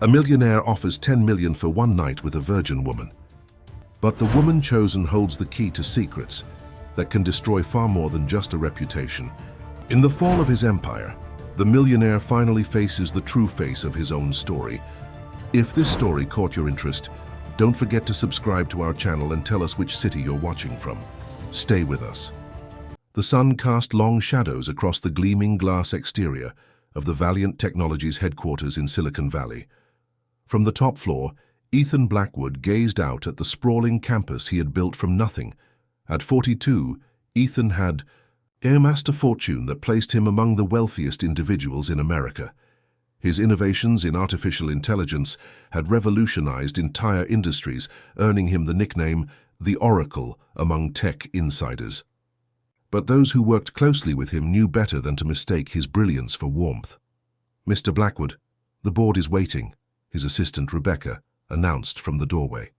A millionaire offers 10 million for one night with a virgin woman. But the woman chosen holds the key to secrets that can destroy far more than just a reputation. In the fall of his empire, the millionaire finally faces the true face of his own story. If this story caught your interest, don't forget to subscribe to our channel and tell us which city you're watching from. Stay with us. The sun cast long shadows across the gleaming glass exterior of the Valiant Technologies headquarters in Silicon Valley. From the top floor, Ethan Blackwood gazed out at the sprawling campus he had built from nothing. At 42, Ethan had amassed a fortune that placed him among the wealthiest individuals in America. His innovations in artificial intelligence had revolutionized entire industries, earning him the nickname the Oracle among tech insiders. But those who worked closely with him knew better than to mistake his brilliance for warmth. "Mr. Blackwood, the board is waiting," his assistant Rebecca announced from the doorway.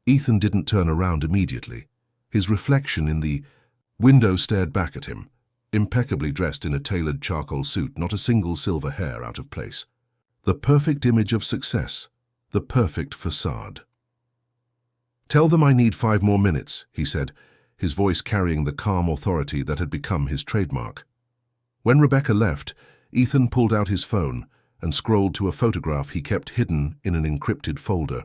Ethan didn't turn around immediately. His reflection in the window stared back at him, impeccably dressed in a tailored charcoal suit, not a single silver hair out of place. The perfect image of success, the perfect facade. "Tell them I need 5 more minutes," he said, his voice carrying the calm authority that had become his trademark. When Rebecca left, Ethan pulled out his phone and scrolled to a photograph he kept hidden in an encrypted folder.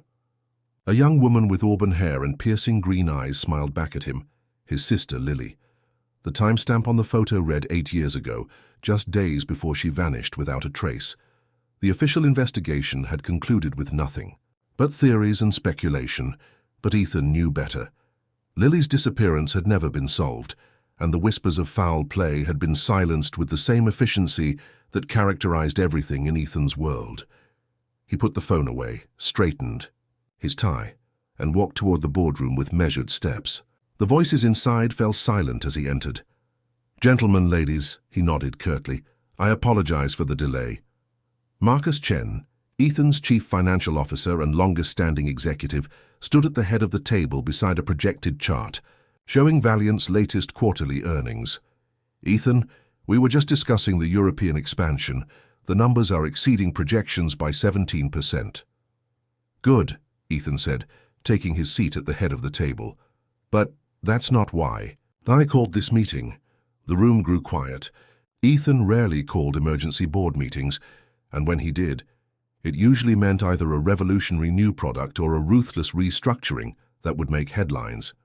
A young woman with auburn hair and piercing green eyes smiled back at him, his sister Lily. The timestamp on the photo read 8 years ago, just days before she vanished without a trace. The official investigation had concluded with nothing but theories and speculation, but Ethan knew better. Lily's disappearance had never been solved, and the whispers of foul play had been silenced with the same efficiency that characterized everything in Ethan's world. He put the phone away, straightened his tie, and walked toward the boardroom with measured steps. The voices inside fell silent as he entered. "Gentlemen, ladies," he nodded curtly, "I apologize for the delay." Marcus Chen, Ethan's chief financial officer and longest-standing executive, stood at the head of the table beside a projected chart, showing Valiant's latest quarterly earnings. "Ethan, we were just discussing the European expansion. The numbers are exceeding projections by 17%. "Good," Ethan said, taking his seat at the head of the table. "But that's not why I called this meeting." The room grew quiet. Ethan rarely called emergency board meetings, and when he did, it usually meant either a revolutionary new product or a ruthless restructuring that would make headlines.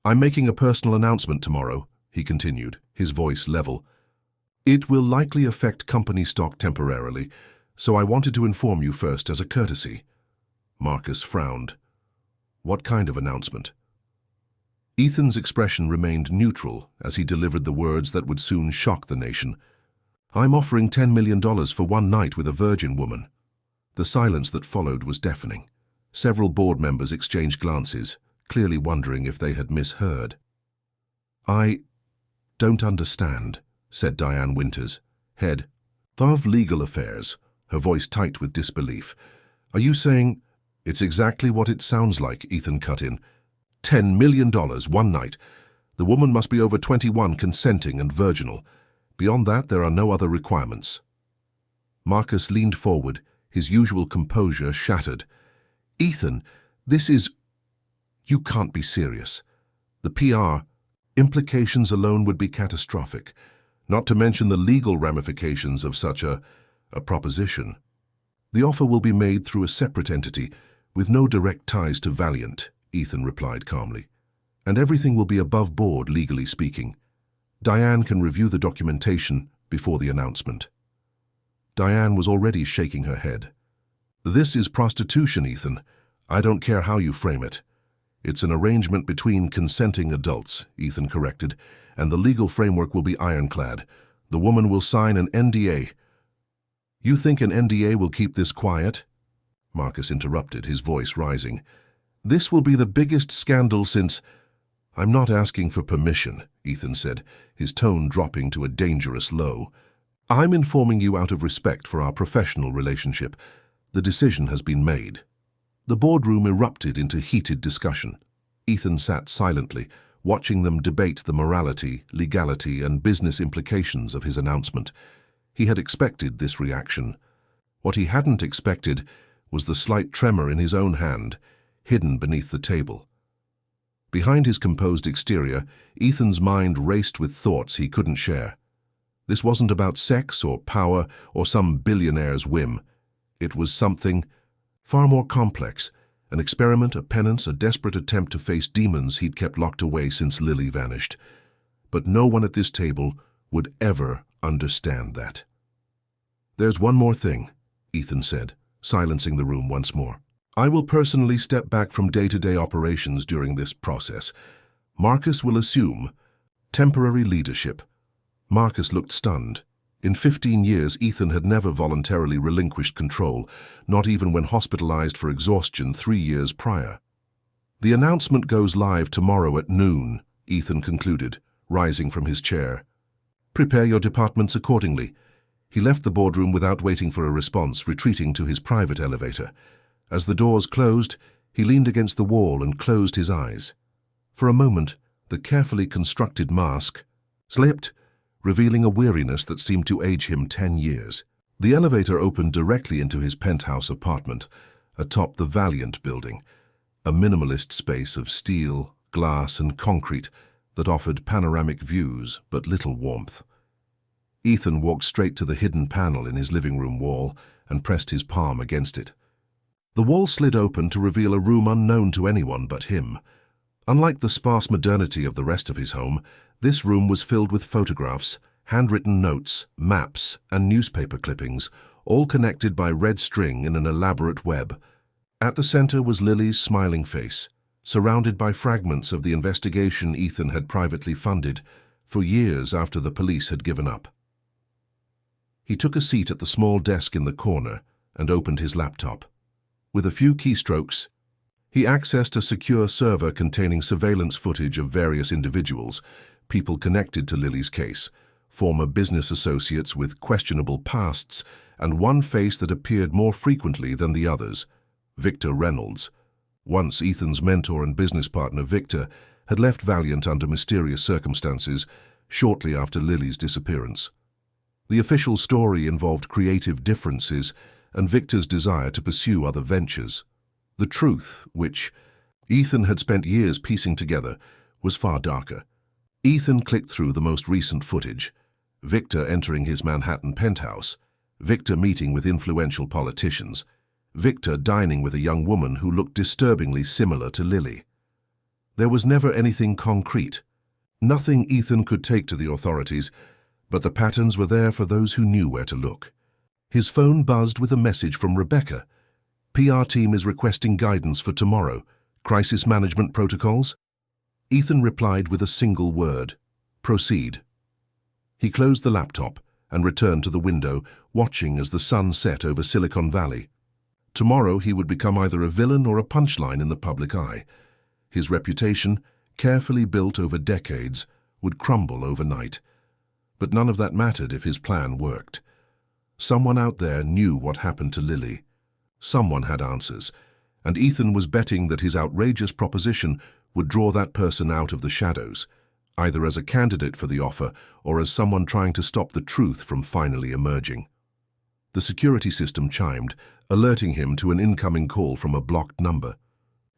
"I'm making a personal announcement tomorrow," he continued, his voice level. "It will likely affect company stock temporarily, so I wanted to inform you first as a courtesy." Marcus frowned. "What kind of announcement?" Ethan's expression remained neutral as he delivered the words that would soon shock the nation. "I'm offering $10 million for one night with a virgin woman." The silence that followed was deafening. Several board members exchanged glances, clearly wondering if they had misheard. "I don't understand," said Diane Winters, head of legal affairs, her voice tight with disbelief. "Are you saying—" "It's exactly what it sounds like," Ethan cut in. $10 million one night. The woman must be over 21, consenting and virginal. Beyond that, there are no other requirements." Marcus leaned forward, his usual composure shattered. "Ethan, this is— You can't be serious. The PR implications alone would be catastrophic, not to mention the legal ramifications of such a proposition. The offer will be made through a separate entity with no direct ties to Valiant," Ethan replied calmly. "And everything will be above board, legally speaking. Diane can review the documentation before the announcement." Diane was already shaking her head. "This is prostitution, Ethan. I don't care how you frame it." "It's an arrangement between consenting adults," Ethan corrected, "and the legal framework will be ironclad. The woman will sign an NDA." "You think an NDA will keep this quiet?" Marcus interrupted, his voice rising. "This will be the biggest scandal since—" "I'm not asking for permission," Ethan said, his tone dropping to a dangerous low. "I'm informing you out of respect for our professional relationship. The decision has been made." The boardroom erupted into heated discussion. Ethan sat silently, watching them debate the morality, legality, and business implications of his announcement. He had expected this reaction. What he hadn't expected was the slight tremor in his own hand, hidden beneath the table. Behind his composed exterior, Ethan's mind raced with thoughts he couldn't share. This wasn't about sex or power or some billionaire's whim. It was something far more complex, an experiment, a penance, a desperate attempt to face demons he'd kept locked away since Lily vanished. But no one at this table would ever understand that. "There's one more thing," Ethan said, silencing the room once more. "I will personally step back from day-to-day operations during this process. Marcus will assume temporary leadership." Marcus looked stunned. In 15 years, Ethan had never voluntarily relinquished control, not even when hospitalized for exhaustion 3 years prior. "The announcement goes live tomorrow at noon," Ethan concluded, rising from his chair. "Prepare your departments accordingly." He left the boardroom without waiting for a response, retreating to his private elevator. As the doors closed, he leaned against the wall and closed his eyes. For a moment, the carefully constructed mask slipped, revealing a weariness that seemed to age him 10 years. The elevator opened directly into his penthouse apartment, atop the Valiant building, a minimalist space of steel, glass, and concrete that offered panoramic views but little warmth. Ethan walked straight to the hidden panel in his living room wall and pressed his palm against it. The wall slid open to reveal a room unknown to anyone but him. Unlike the sparse modernity of the rest of his home, this room was filled with photographs, handwritten notes, maps, and newspaper clippings, all connected by red string in an elaborate web. At the center was Lily's smiling face, surrounded by fragments of the investigation Ethan had privately funded for years after the police had given up. He took a seat at the small desk in the corner and opened his laptop. With a few keystrokes, he accessed a secure server containing surveillance footage of various individuals, people connected to Lily's case, former business associates with questionable pasts, and one face that appeared more frequently than the others, Victor Reynolds. Once Ethan's mentor and business partner, Victor, had left Valiant under mysterious circumstances shortly after Lily's disappearance. The official story involved creative differences and Victor's desire to pursue other ventures. The truth, which Ethan had spent years piecing together, was far darker. Ethan clicked through the most recent footage. Victor entering his Manhattan penthouse, Victor meeting with influential politicians, Victor dining with a young woman who looked disturbingly similar to Lily. There was never anything concrete. Nothing Ethan could take to the authorities, but the patterns were there for those who knew where to look. His phone buzzed with a message from Rebecca. "PR team is requesting guidance for tomorrow. Crisis management protocols?" Ethan replied with a single word: "Proceed." He closed the laptop and returned to the window, watching as the sun set over Silicon Valley. Tomorrow he would become either a villain or a punchline in the public eye. His reputation, carefully built over decades, would crumble overnight. But none of that mattered if his plan worked. Someone out there knew what happened to Lily. Someone had answers, and Ethan was betting that his outrageous proposition would draw that person out of the shadows, either as a candidate for the offer or as someone trying to stop the truth from finally emerging. The security system chimed, alerting him to an incoming call from a blocked number.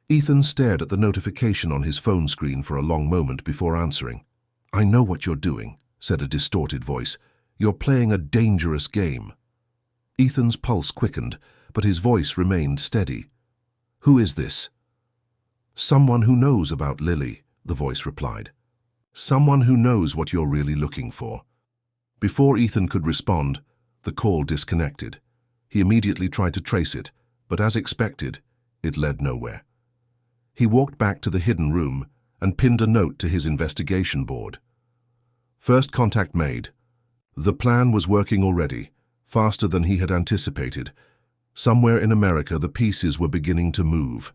Ethan stared at the notification on his phone screen for a long moment before answering. "I know what you're doing," said a distorted voice. "You're playing a dangerous game." Ethan's pulse quickened, but his voice remained steady. "Who is this?" "Someone who knows about Lily," the voice replied. "Someone who knows what you're really looking for." Before Ethan could respond, the call disconnected. He immediately tried to trace it, but as expected, it led nowhere. He walked back to the hidden room and pinned a note to his investigation board. First contact made. The plan was working already, faster than he had anticipated. Somewhere in America, the pieces were beginning to move.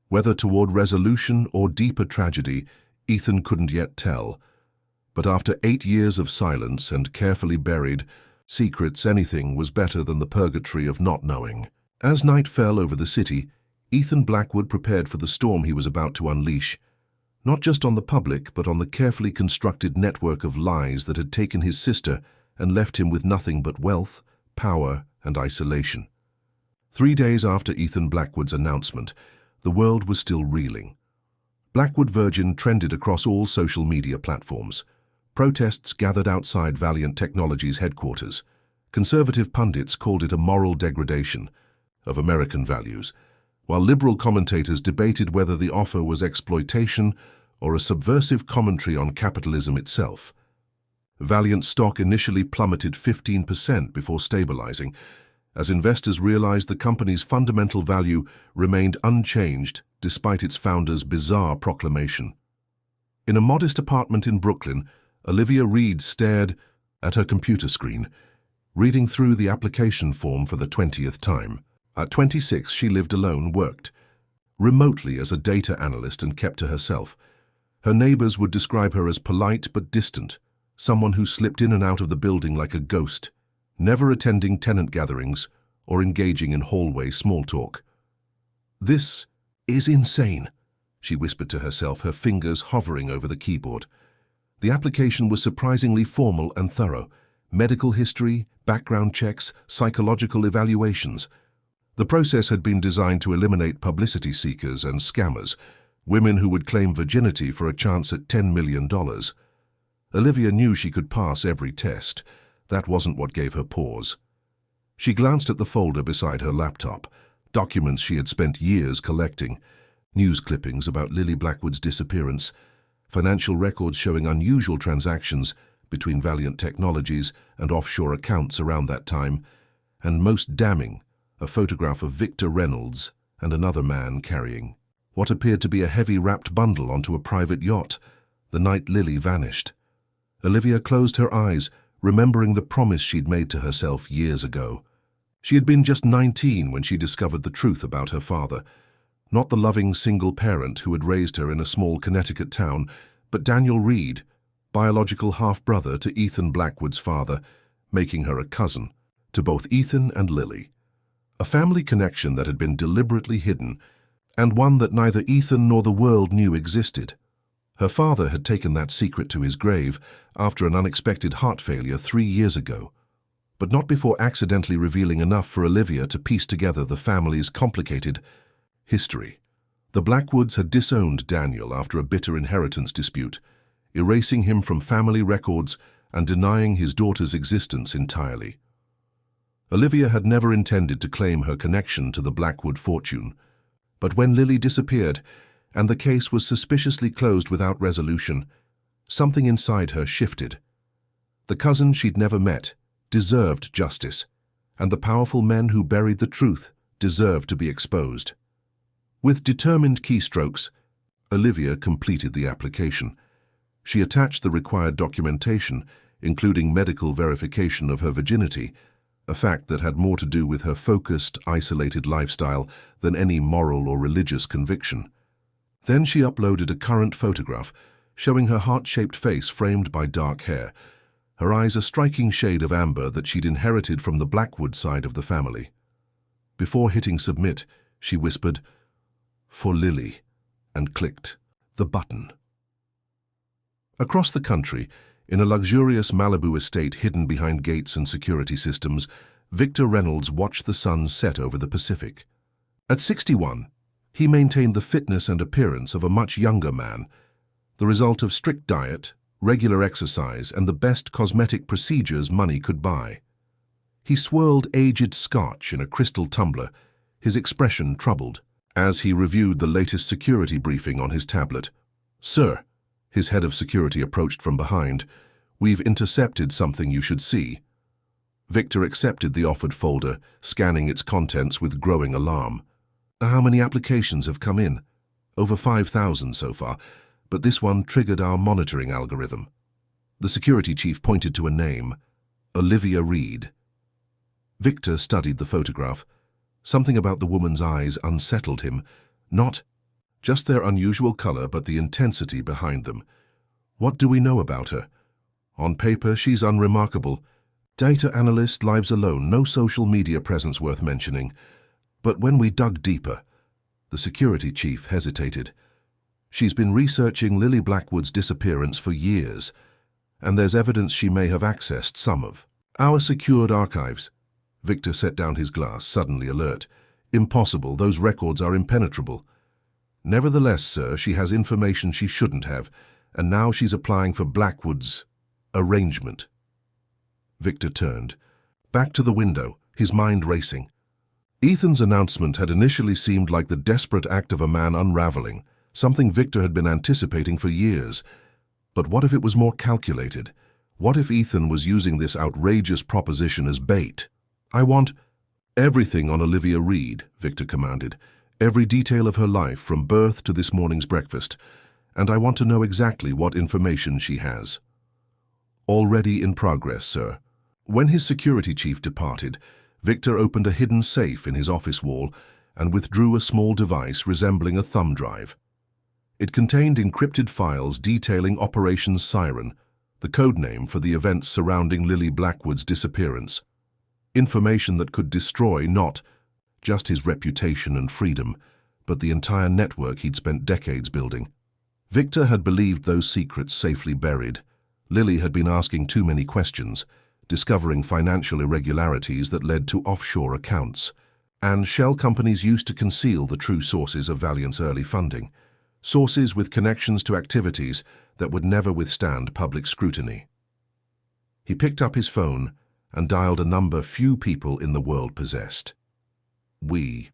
Whether toward resolution or deeper tragedy, Ethan couldn't yet tell. But after 8 years of silence and carefully buried secrets, anything was better than the purgatory of not knowing. As night fell over the city, Ethan Blackwood prepared for the storm he was about to unleash, not just on the public, but on the carefully constructed network of lies that had taken his sister and left him with nothing but wealth, power, and isolation. 3 days after Ethan Blackwood's announcement, the world was still reeling. Blackwood Virgin trended across all social media platforms. Protests gathered outside Valiant Technologies' headquarters. Conservative pundits called it a moral degradation of American values, while liberal commentators debated whether the offer was exploitation or a subversive commentary on capitalism itself. Valiant stock initially plummeted 15% before stabilizing, as investors realized the company's fundamental value remained unchanged despite its founder's bizarre proclamation. In a modest apartment in Brooklyn, Olivia Reed stared at her computer screen, reading through the application form for the 20th time. At 26, she lived alone, worked remotely as a data analyst, and kept to herself. Her neighbors would describe her as polite but distant, someone who slipped in and out of the building like a ghost, never attending tenant gatherings or engaging in hallway small talk. "This is insane," she whispered to herself, her fingers hovering over the keyboard. The application was surprisingly formal and thorough. Medical history, background checks, psychological evaluations. The process had been designed to eliminate publicity seekers and scammers, women who would claim virginity for a chance at $10 million. Olivia knew she could pass every test. That wasn't what gave her pause. She glanced at the folder beside her laptop, documents she had spent years collecting, news clippings about Lily Blackwood's disappearance, financial records showing unusual transactions between Valiant Technologies and offshore accounts around that time, and most damning, a photograph of Victor Reynolds and another man carrying what appeared to be a heavy wrapped bundle onto a private yacht the night Lily vanished. Olivia closed her eyes, remembering the promise she'd made to herself years ago. She had been just 19 when she discovered the truth about her father. Not the loving single parent who had raised her in a small Connecticut town, but Daniel Reed, biological half-brother to Ethan Blackwood's father, making her a cousin to both Ethan and Lily. A family connection that had been deliberately hidden, and one that neither Ethan nor the world knew existed. Her father had taken that secret to his grave after an unexpected heart failure 3 years ago, but not before accidentally revealing enough for Olivia to piece together the family's complicated history. The Blackwoods had disowned Daniel after a bitter inheritance dispute, erasing him from family records and denying his daughter's existence entirely. Olivia had never intended to claim her connection to the Blackwood fortune, but when Lily disappeared and the case was suspiciously closed without resolution, something inside her shifted. The cousin she'd never met deserved justice, and the powerful men who buried the truth deserved to be exposed. With determined keystrokes, Olivia completed the application. She attached the required documentation, including medical verification of her virginity, a fact that had more to do with her focused, isolated lifestyle than any moral or religious conviction. Then she uploaded a current photograph showing her heart-shaped face framed by dark hair, her eyes a striking shade of amber that she'd inherited from the Blackwood side of the family. Before hitting submit, she whispered, "For Lily," and clicked the button. Across the country, in a luxurious Malibu estate hidden behind gates and security systems, Victor Reynolds watched the sun set over the Pacific. At 61, he maintained the fitness and appearance of a much younger man, the result of strict diet, regular exercise, and the best cosmetic procedures money could buy. He swirled aged scotch in a crystal tumbler, his expression troubled, as he reviewed the latest security briefing on his tablet. "Sir," his head of security approached from behind, "we've intercepted something you should see." Victor accepted the offered folder, scanning its contents with growing alarm. "How many applications have come in?" "Over 5,000 so far, but this one triggered our monitoring algorithm." The security chief pointed to a name, Olivia Reed. Victor studied the photograph. Something about the woman's eyes unsettled him, not just their unusual color, but the intensity behind them. "What do we know about her?" "On paper, she's unremarkable. Data analyst, lives alone, no social media presence worth mentioning. But when we dug deeper," the security chief hesitated, "she's been researching Lily Blackwood's disappearance for years, and there's evidence she may have accessed some of our secured archives." Victor set down his glass, suddenly alert. Impossible, those records are impenetrable. Nevertheless, sir, she has information she shouldn't have, and now she's applying for Blackwood's arrangement. Victor turned. Back to the window, his mind racing. Ethan's announcement had initially seemed like the desperate act of a man unraveling, something Victor had been anticipating for years. But what if it was more calculated? What if Ethan was using this outrageous proposition as bait? "I want everything on Olivia Reed," Victor commanded. "Every detail of her life, from birth to this morning's breakfast. And I want to know exactly what information she has." "Already in progress, sir." When his security chief departed, Victor opened a hidden safe in his office wall and withdrew a small device resembling a thumb drive. It contained encrypted files detailing Operation Siren, the code name for the events surrounding Lily Blackwood's disappearance. Information that could destroy not just his reputation and freedom, but the entire network he'd spent decades building. Victor had believed those secrets safely buried. Lily had been asking too many questions, discovering financial irregularities that led to offshore accounts. And shell companies used to conceal the true sources of Valiant's early funding, sources with connections to activities that would never withstand public scrutiny. He picked up his phone and dialed a number few people in the world possessed. "We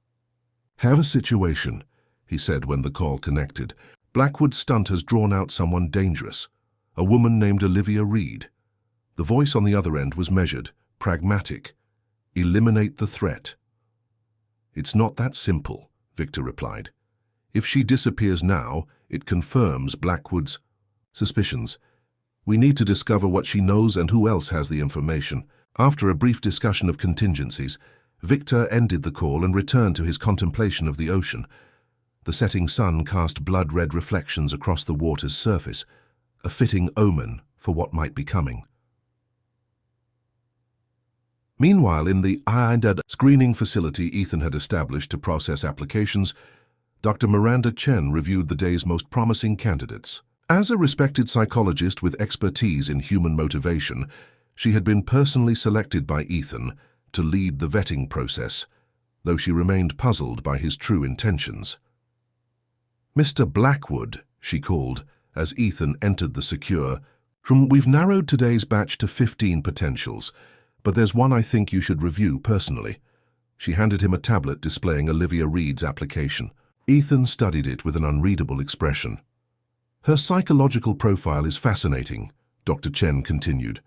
have a situation," he said when the call connected. "Blackwood's stunt has drawn out someone dangerous, a woman named Olivia Reed." The voice on the other end was measured, pragmatic. "Eliminate the threat." "It's not that simple," Victor replied. "If she disappears now, it confirms Blackwood's suspicions. We need to discover what she knows and who else has the information." After a brief discussion of contingencies, Victor ended the call and returned to his contemplation of the ocean. The setting sun cast blood-red reflections across the water's surface, a fitting omen for what might be coming. Meanwhile, in the screening facility Ethan had established to process applications, Dr. Miranda Chen reviewed the day's most promising candidates. As a respected psychologist with expertise in human motivation, she had been personally selected by Ethan to lead the vetting process, though she remained puzzled by his true intentions. "Mr. Blackwood," she called, as Ethan entered the secure room, "we've narrowed today's batch to 15 potentials, but there's one I think you should review personally." She handed him a tablet displaying Olivia Reed's application. Ethan studied it with an unreadable expression. "Her psychological profile is fascinating," Dr. Chen continued.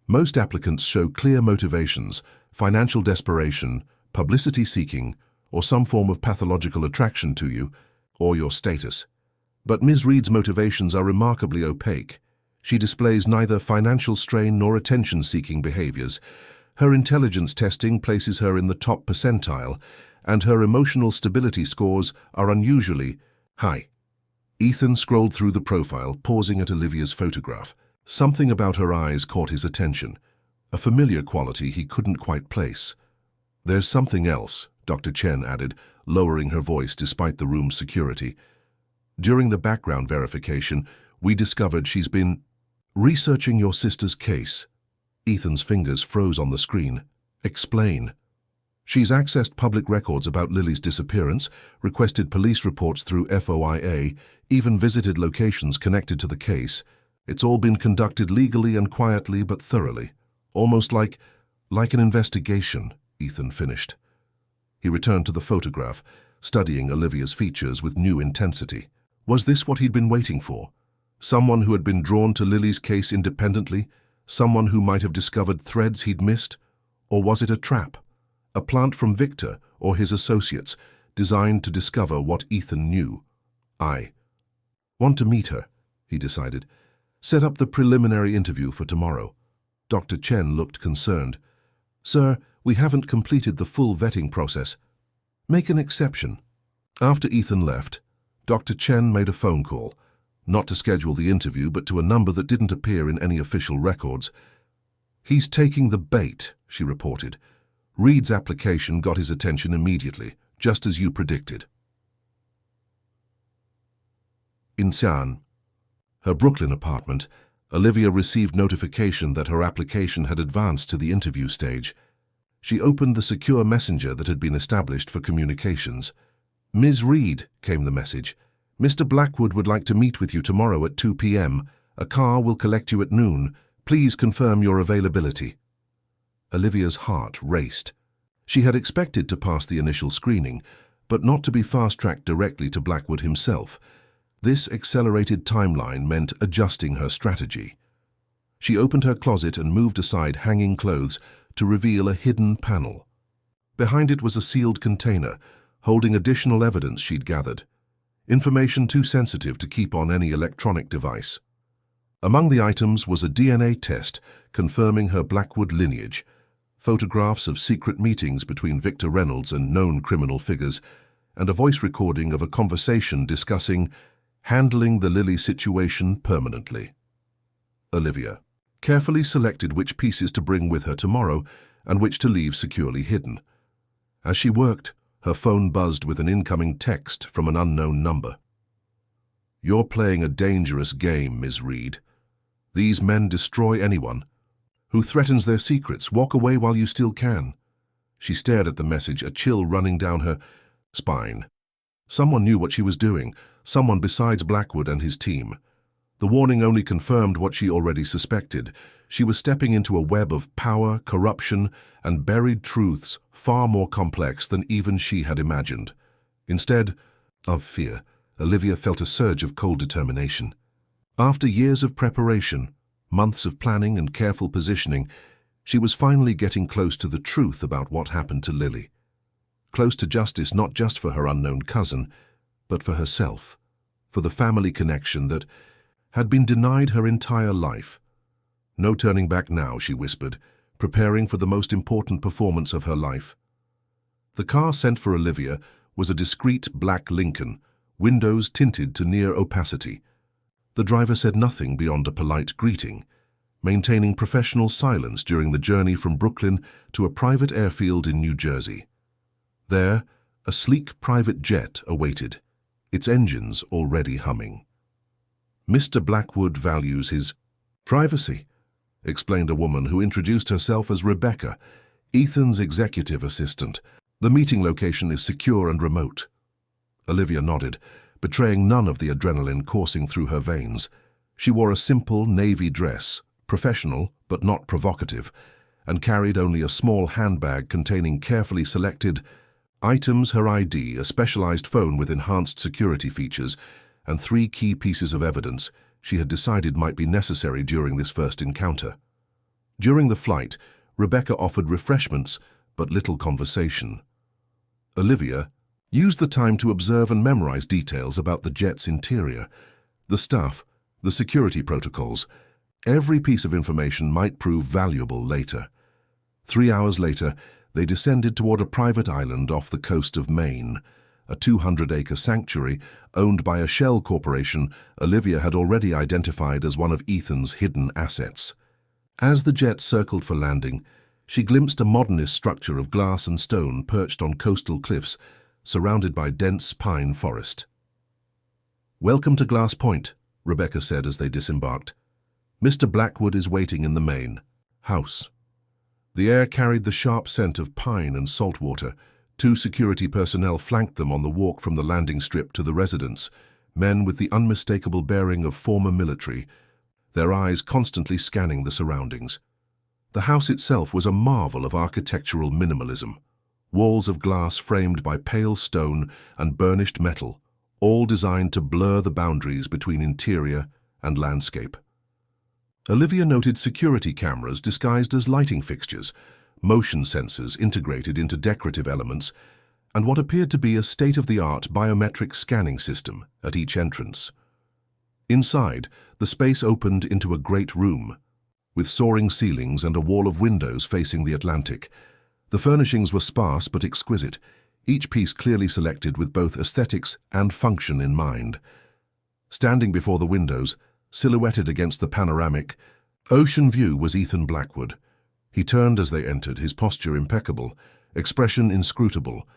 "Most applicants show clear motivations, financial desperation, publicity seeking, or some form of pathological attraction to you, or your status. But Ms. Reed's motivations are remarkably opaque. She displays neither financial strain nor attention-seeking behaviors. Her intelligence testing places her in the top percentile, and her emotional stability scores are unusually high." Ethan scrolled through the profile, pausing at Olivia's photograph. Something about her eyes caught his attention, a familiar quality he couldn't quite place. "There's something else," Dr. Chen added, lowering her voice despite the room's security. "During the background verification, we discovered she's been researching your sister's case." Ethan's fingers froze on the screen. "Explain." "She's accessed public records about Lily's disappearance, requested police reports through FOIA, even visited locations connected to the case. It's all been conducted legally and quietly but thoroughly. Almost like an investigation," Ethan finished. He returned to the photograph, studying Olivia's features with new intensity. Was this what he'd been waiting for? Someone who had been drawn to Lily's case independently? Someone who might have discovered threads he'd missed? Or was it a trap? A plant from Victor or his associates, designed to discover what Ethan knew? "I want to meet her," he decided. "Set up the preliminary interview for tomorrow." Dr. Chen looked concerned. "Sir, we haven't completed the full vetting process." "Make an exception." After Ethan left, Dr. Chen made a phone call, not to schedule the interview, but to a number that didn't appear in any official records. "He's taking the bait," she reported. "Reed's application got his attention immediately, just as you predicted." In Xi'an, her Brooklyn apartment, Olivia received notification that her application had advanced to the interview stage. She opened the secure messenger that had been established for communications. "Ms. Reed," came the message. "Mr. Blackwood would like to meet with you tomorrow at 2 p.m. A car will collect you at noon. Please confirm your availability." Olivia's heart raced. She had expected to pass the initial screening, but not to be fast-tracked directly to Blackwood himself. This accelerated timeline meant adjusting her strategy. She opened her closet and moved aside hanging clothes to reveal a hidden panel. Behind it was a sealed container, holding additional evidence she'd gathered. Information too sensitive to keep on any electronic device. Among the items was a DNA test confirming her Blackwood lineage, photographs of secret meetings between Victor Reynolds and known criminal figures, and a voice recording of a conversation discussing handling the Lily situation permanently. Olivia carefully selected which pieces to bring with her tomorrow and which to leave securely hidden. As she worked, her phone buzzed with an incoming text from an unknown number. "You're playing a dangerous game, Ms. Reed. These men destroy anyone who threatens their secrets. Walk away while you still can." She stared at the message, a chill running down her spine. Someone knew what she was doing, someone besides Blackwood and his team. The warning only confirmed what she already suspected. She was stepping into a web of power, corruption, and buried truths far more complex than even she had imagined. Instead of fear, Olivia felt a surge of cold determination. After years of preparation, months of planning and careful positioning, she was finally getting close to the truth about what happened to Lily. Close to justice not just for her unknown cousin, but for herself, for the family connection that had been denied her entire life. "No turning back now," she whispered, preparing for the most important performance of her life. The car sent for Olivia was a discreet black Lincoln, windows tinted to near opacity. The driver said nothing beyond a polite greeting, maintaining professional silence during the journey from Brooklyn to a private airfield in New Jersey. There, a sleek private jet awaited, its engines already humming. "Mr. Blackwood values his privacy," explained a woman who introduced herself as Rebecca, Ethan's executive assistant. "The meeting location is secure and remote." Olivia nodded, betraying none of the adrenaline coursing through her veins. She wore a simple navy dress, professional but not provocative, and carried only a small handbag containing carefully selected items: her ID, a specialized phone with enhanced security features, and 3 key pieces of evidence she had decided might be necessary during this first encounter. During the flight, Rebecca offered refreshments but little conversation. Olivia used the time to observe and memorize details about the jet's interior, the staff, the security protocols. Every piece of information might prove valuable later. 3 hours later, they descended toward a private island off the coast of Maine, a 200-acre sanctuary owned by a shell corporation Olivia had already identified as one of Ethan's hidden assets. As the jet circled for landing, she glimpsed a modernist structure of glass and stone perched on coastal cliffs, surrounded by dense pine forest. "Welcome to Glass Point," Rebecca said as they disembarked. "Mr. Blackwood is waiting in the main house." The air carried the sharp scent of pine and salt water. 2 security personnel flanked them on the walk from the landing strip to the residence, men with the unmistakable bearing of former military, their eyes constantly scanning the surroundings. The house itself was a marvel of architectural minimalism. Walls of glass framed by pale stone and burnished metal, all designed to blur the boundaries between interior and landscape. Olivia noted security cameras disguised as lighting fixtures, motion sensors integrated into decorative elements, and what appeared to be a state-of-the-art biometric scanning system at each entrance. Inside, the space opened into a great room, with soaring ceilings and a wall of windows facing the Atlantic. The furnishings were sparse but exquisite, each piece clearly selected with both aesthetics and function in mind. Standing before the windows, silhouetted against the panoramic ocean view, was Ethan Blackwood. He turned as they entered, his posture impeccable, expression inscrutable.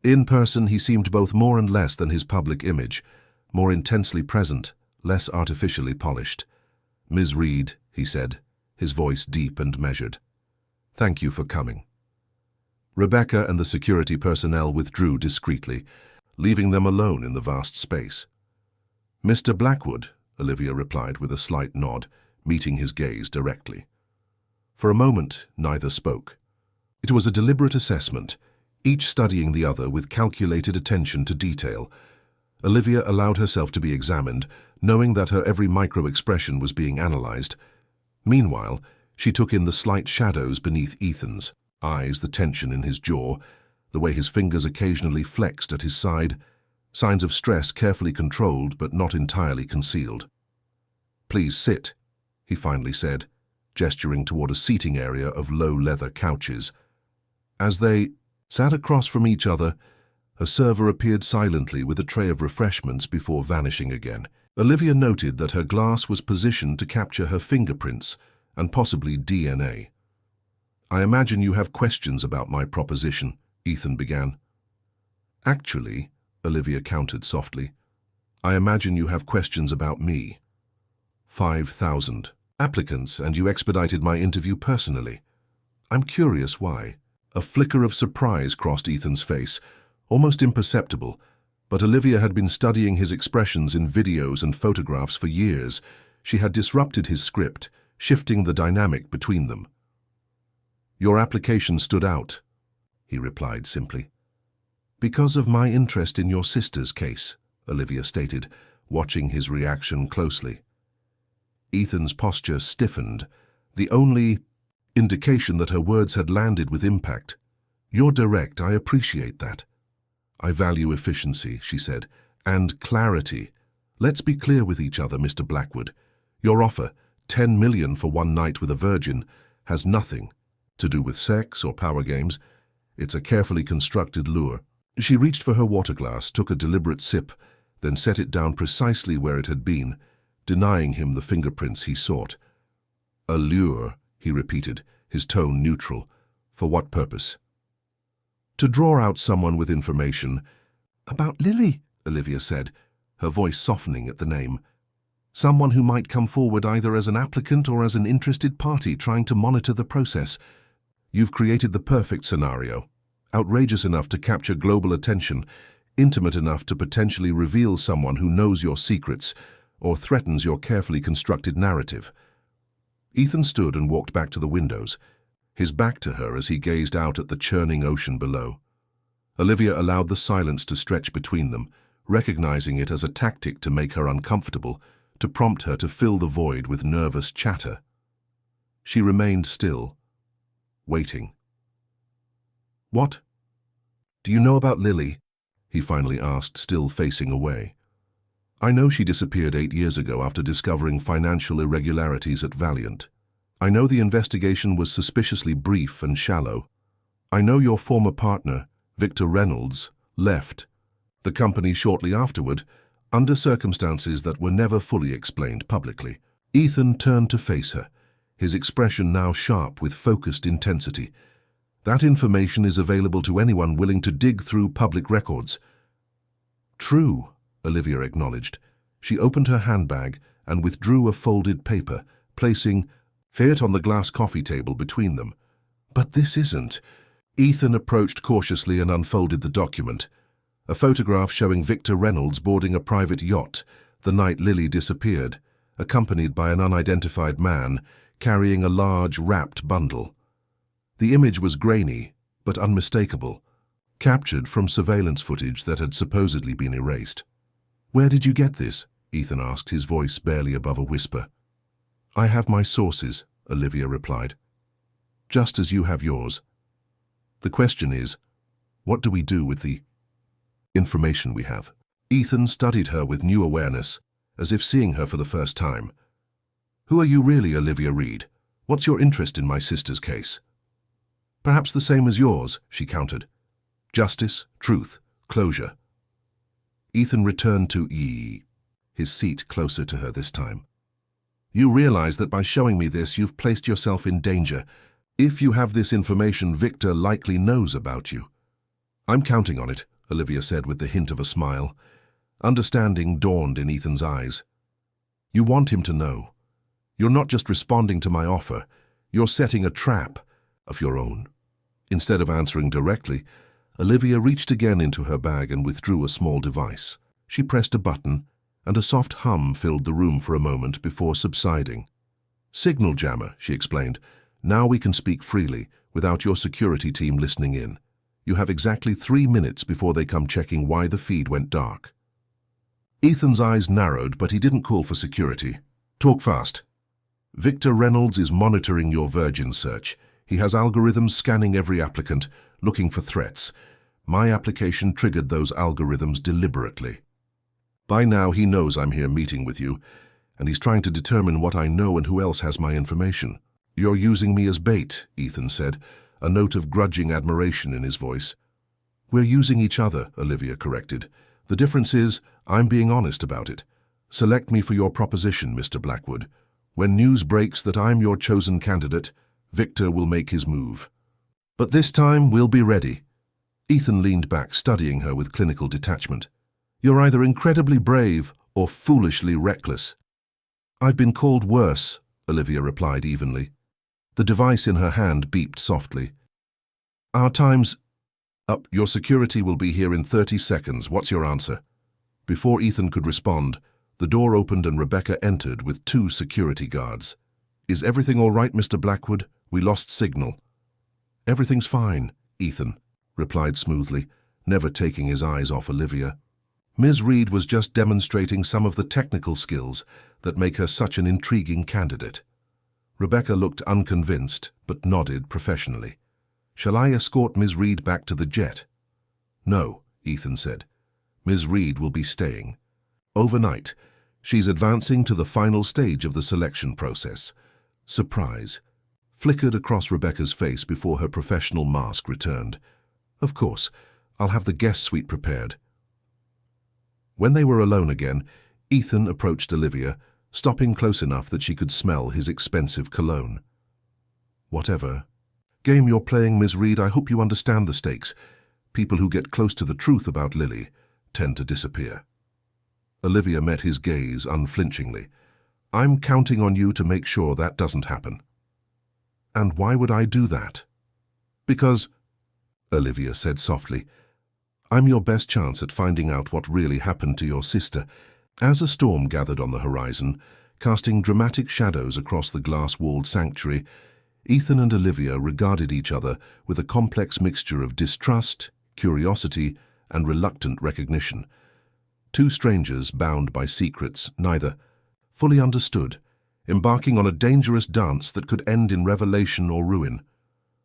In person, he seemed both more and less than his public image, more intensely present, less artificially polished. "Ms. Reed," he said, his voice deep and measured. "Thank you for coming." Rebecca and the security personnel withdrew discreetly, leaving them alone in the vast space. "Mr. Blackwood," Olivia replied with a slight nod, meeting his gaze directly. For a moment, neither spoke. It was a deliberate assessment, each studying the other with calculated attention to detail. Olivia allowed herself to be examined, knowing that her every micro-expression was being analyzed. Meanwhile, she took in the slight shadows beneath Ethan's eyes, the tension in his jaw, the way his fingers occasionally flexed at his side, signs of stress carefully controlled but not entirely concealed. "Please sit," he finally said, gesturing toward a seating area of low leather couches. As they sat across from each other, a server appeared silently with a tray of refreshments before vanishing again. Olivia noted that her glass was positioned to capture her fingerprints and possibly DNA. "I imagine you have questions about my proposition," Ethan began. "Actually," Olivia countered softly, "I imagine you have questions about me. 5,000 applicants, and you expedited my interview personally. I'm curious why." A flicker of surprise crossed Ethan's face, almost imperceptible, but Olivia had been studying his expressions in videos and photographs for years. She had disrupted his script, shifting the dynamic between them. "Your application stood out," he replied simply. "Because of my interest in your sister's case," Olivia stated, watching his reaction closely. Ethan's posture stiffened, the only indication that her words had landed with impact. "You're direct, I appreciate that." "I value efficiency," she said, "and clarity. Let's be clear with each other, Mr. Blackwood. Your offer, 10 million for one night with a virgin, has nothing to do with sex or power games. It's a carefully constructed lure." She reached for her water glass, took a deliberate sip, then set it down precisely where it had been, denying him the fingerprints he sought. "A lure," he repeated, his tone neutral. "For what purpose?" "To draw out someone with information." "About Lily," Olivia said, her voice softening at the name. "Someone who might come forward either as an applicant or as an interested party trying to monitor the process. You've created the perfect scenario. Outrageous enough to capture global attention, intimate enough to potentially reveal someone who knows your secrets or threatens your carefully constructed narrative." Ethan stood and walked back to the windows, his back to her as he gazed out at the churning ocean below. Olivia allowed the silence to stretch between them, recognizing it as a tactic to make her uncomfortable, to prompt her to fill the void with nervous chatter. She remained still, waiting. "What? Do you know about Lily?" he finally asked, still facing away. "I know she disappeared 8 years ago after discovering financial irregularities at Valiant. I know the investigation was suspiciously brief and shallow. I know your former partner, Victor Reynolds, left the company shortly afterward, under circumstances that were never fully explained publicly." Ethan turned to face her, his expression now sharp with focused intensity. "That information is available to anyone willing to dig through public records." "True," Olivia acknowledged. She opened her handbag and withdrew a folded paper, placing it on the glass coffee table between them. "But this isn't." Ethan approached cautiously and unfolded the document. A photograph showing Victor Reynolds boarding a private yacht the night Lily disappeared, accompanied by an unidentified man carrying a large wrapped bundle. The image was grainy, but unmistakable, captured from surveillance footage that had supposedly been erased. "Where did you get this?" Ethan asked, his voice barely above a whisper. "I have my sources," Olivia replied, "just as you have yours. The question is, what do we do with the information we have?" Ethan studied her with new awareness, as if seeing her for the first time. "Who are you really, Olivia Reed? What's your interest in my sister's case?" "Perhaps the same as yours," she countered. "Justice, truth, closure." Ethan returned to his seat closer to her this time. "You realize that by showing me this, you've placed yourself in danger. If you have this information, Victor likely knows about you." "I'm counting on it," Olivia said with the hint of a smile. Understanding dawned in Ethan's eyes. "You want him to know. You're not just responding to my offer. You're setting a trap of your own." Instead of answering directly, Olivia reached again into her bag and withdrew a small device. She pressed a button, and a soft hum filled the room for a moment before subsiding. "Signal jammer," she explained. "Now we can speak freely, without your security team listening in. You have exactly 3 minutes before they come checking why the feed went dark." Ethan's eyes narrowed, but he didn't call for security. "Talk fast." "Victor Reynolds is monitoring your Virgin search. He has algorithms scanning every applicant, looking for threats. My application triggered those algorithms deliberately. By now he knows I'm here meeting with you, and he's trying to determine what I know and who else has my information." "You're using me as bait," Ethan said, a note of grudging admiration in his voice. "We're using each other," Olivia corrected. "The difference is, I'm being honest about it. Select me for your proposition, Mr. Blackwood. When news breaks that I'm your chosen candidate, Victor will make his move. But this time, we'll be ready." Ethan leaned back, studying her with clinical detachment. "You're either incredibly brave or foolishly reckless." "I've been called worse," Olivia replied evenly. The device in her hand beeped softly. "Our time's up. Your security will be here in 30 seconds. What's your answer?" Before Ethan could respond, the door opened and Rebecca entered with 2 security guards. "Is everything all right, Mr. Blackwood? We lost signal." "Everything's fine," Ethan replied smoothly, never taking his eyes off Olivia. Ms. Reed was just demonstrating some of the technical skills that make her such an intriguing candidate. Rebecca looked unconvinced, but nodded professionally. "Shall I escort Ms. Reed back to the jet?" "No," Ethan said. "Ms. Reed will be staying. Overnight, she's advancing to the final stage of the selection process." Surprise flickered across Rebecca's face before her professional mask returned. "Of course, I'll have the guest suite prepared." When they were alone again, Ethan approached Olivia, stopping close enough that she could smell his expensive cologne. "Whatever game you're playing, Ms. Reed, I hope you understand the stakes. People who get close to the truth about Lily tend to disappear." Olivia met his gaze unflinchingly. "I'm counting on you to make sure that doesn't happen." "And why would I do that?" "Because," Olivia said softly, "I'm your best chance at finding out what really happened to your sister." As a storm gathered on the horizon, casting dramatic shadows across the glass-walled sanctuary, Ethan and Olivia regarded each other with a complex mixture of distrust, curiosity, and reluctant recognition. 2 strangers bound by secrets neither fully understood, embarking on a dangerous dance that could end in revelation or ruin.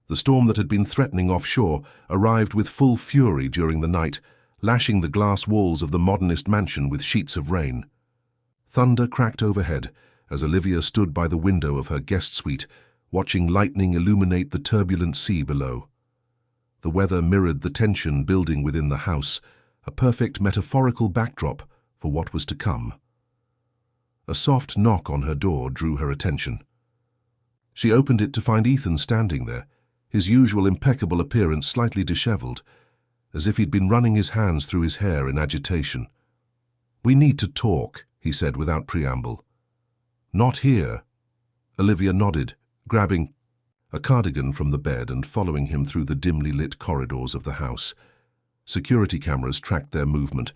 The storm that had been threatening offshore arrived with full fury during the night, lashing the glass walls of the modernist mansion with sheets of rain. Thunder cracked overhead as Olivia stood by the window of her guest suite, watching lightning illuminate the turbulent sea below. The weather mirrored the tension building within the house, a perfect metaphorical backdrop for what was to come. A soft knock on her door drew her attention. She opened it to find Ethan standing there, his usual impeccable appearance slightly disheveled, as if he'd been running his hands through his hair in agitation. "We need to talk," he said without preamble. "Not here." Olivia nodded, grabbing a cardigan from the bed and following him through the dimly lit corridors of the house. Security cameras tracked their movement,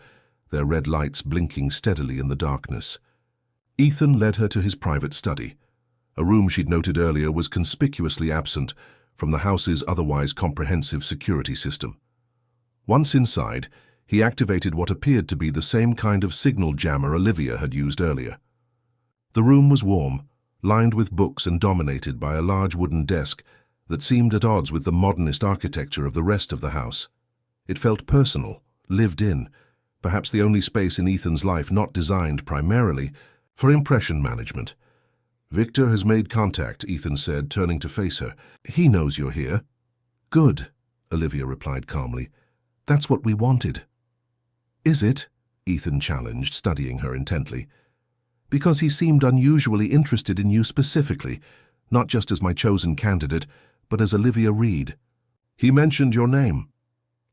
their red lights blinking steadily in the darkness. Ethan led her to his private study. A room she'd noted earlier was conspicuously absent from the house's otherwise comprehensive security system. Once inside, he activated what appeared to be the same kind of signal jammer Olivia had used earlier. The room was warm, lined with books and dominated by a large wooden desk that seemed at odds with the modernist architecture of the rest of the house. It felt personal, lived in, perhaps the only space in Ethan's life not designed primarily for impression management. "Victor has made contact," Ethan said, turning to face her. "He knows you're here." "Good," Olivia replied calmly. "That's what we wanted." "Is it?" Ethan challenged, studying her intently. "Because he seemed unusually interested in you specifically, not just as my chosen candidate, but as Olivia Reed." "He mentioned your name."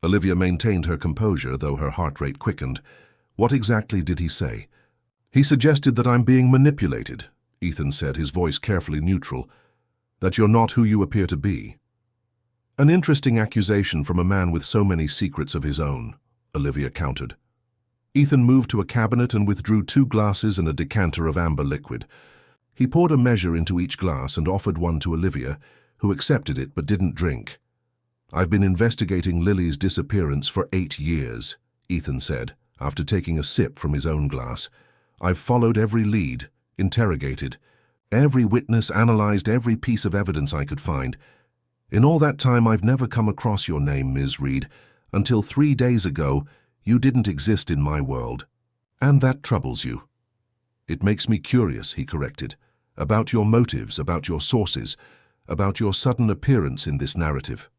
Olivia maintained her composure, though her heart rate quickened. "What exactly did he say?" "He suggested that I'm being manipulated," Ethan said, his voice carefully neutral. "That you're not who you appear to be." An interesting accusation from a man with so many secrets of his own, Olivia countered. Ethan moved to a cabinet and withdrew 2 glasses and a decanter of amber liquid. He poured a measure into each glass and offered one to Olivia, who accepted it but didn't drink. "I've been investigating Lily's disappearance for 8 years, Ethan said, after taking a sip from his own glass. "I've followed every lead, interrogated, every witness, analyzed every piece of evidence I could find. In all that time, I've never come across your name, Ms. Reed. Until 3 days ago, you didn't exist in my world. And that troubles you." "It makes me curious," he corrected, "about your motives, about your sources, about your sudden appearance in this narrative."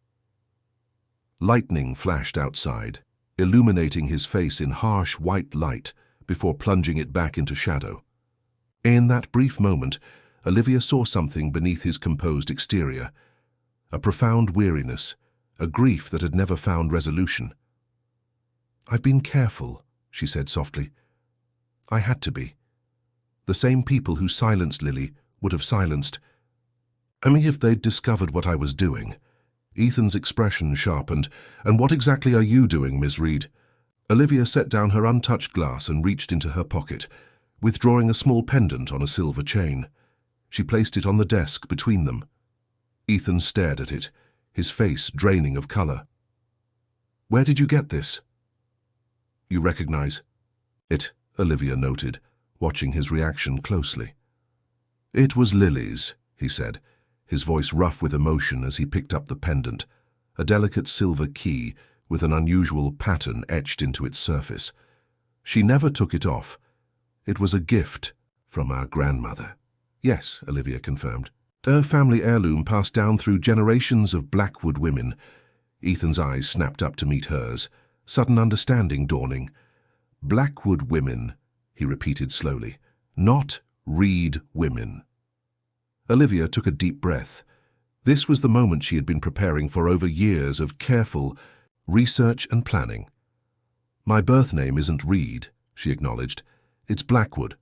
Lightning flashed outside, illuminating his face in harsh white light before plunging it back into shadow. In that brief moment, Olivia saw something beneath his composed exterior, a profound weariness, a grief that had never found resolution. "I've been careful," she said softly. "I had to be. The same people who silenced Lily would have silenced me if they'd discovered what I was doing." Ethan's expression sharpened. "And what exactly are you doing, Miss Reed?" Olivia set down her untouched glass and reached into her pocket, withdrawing a small pendant on a silver chain. She placed it on the desk between them. Ethan stared at it, his face draining of color. "Where did you get this?" "You recognize it," Olivia noted, watching his reaction closely. "It was Lily's," he said, his voice rough with emotion as he picked up the pendant, a delicate silver key with an unusual pattern etched into its surface. "She never took it off. It was a gift from our grandmother." "Yes," Olivia confirmed. "A family heirloom passed down through generations of Blackwood women." Ethan's eyes snapped up to meet hers, sudden understanding dawning. "Blackwood women," he repeated slowly, "not Reed women." Olivia took a deep breath. This was the moment she had been preparing for over years of careful research and planning. "My birth name isn't Reed," she acknowledged. "It's Blackwood.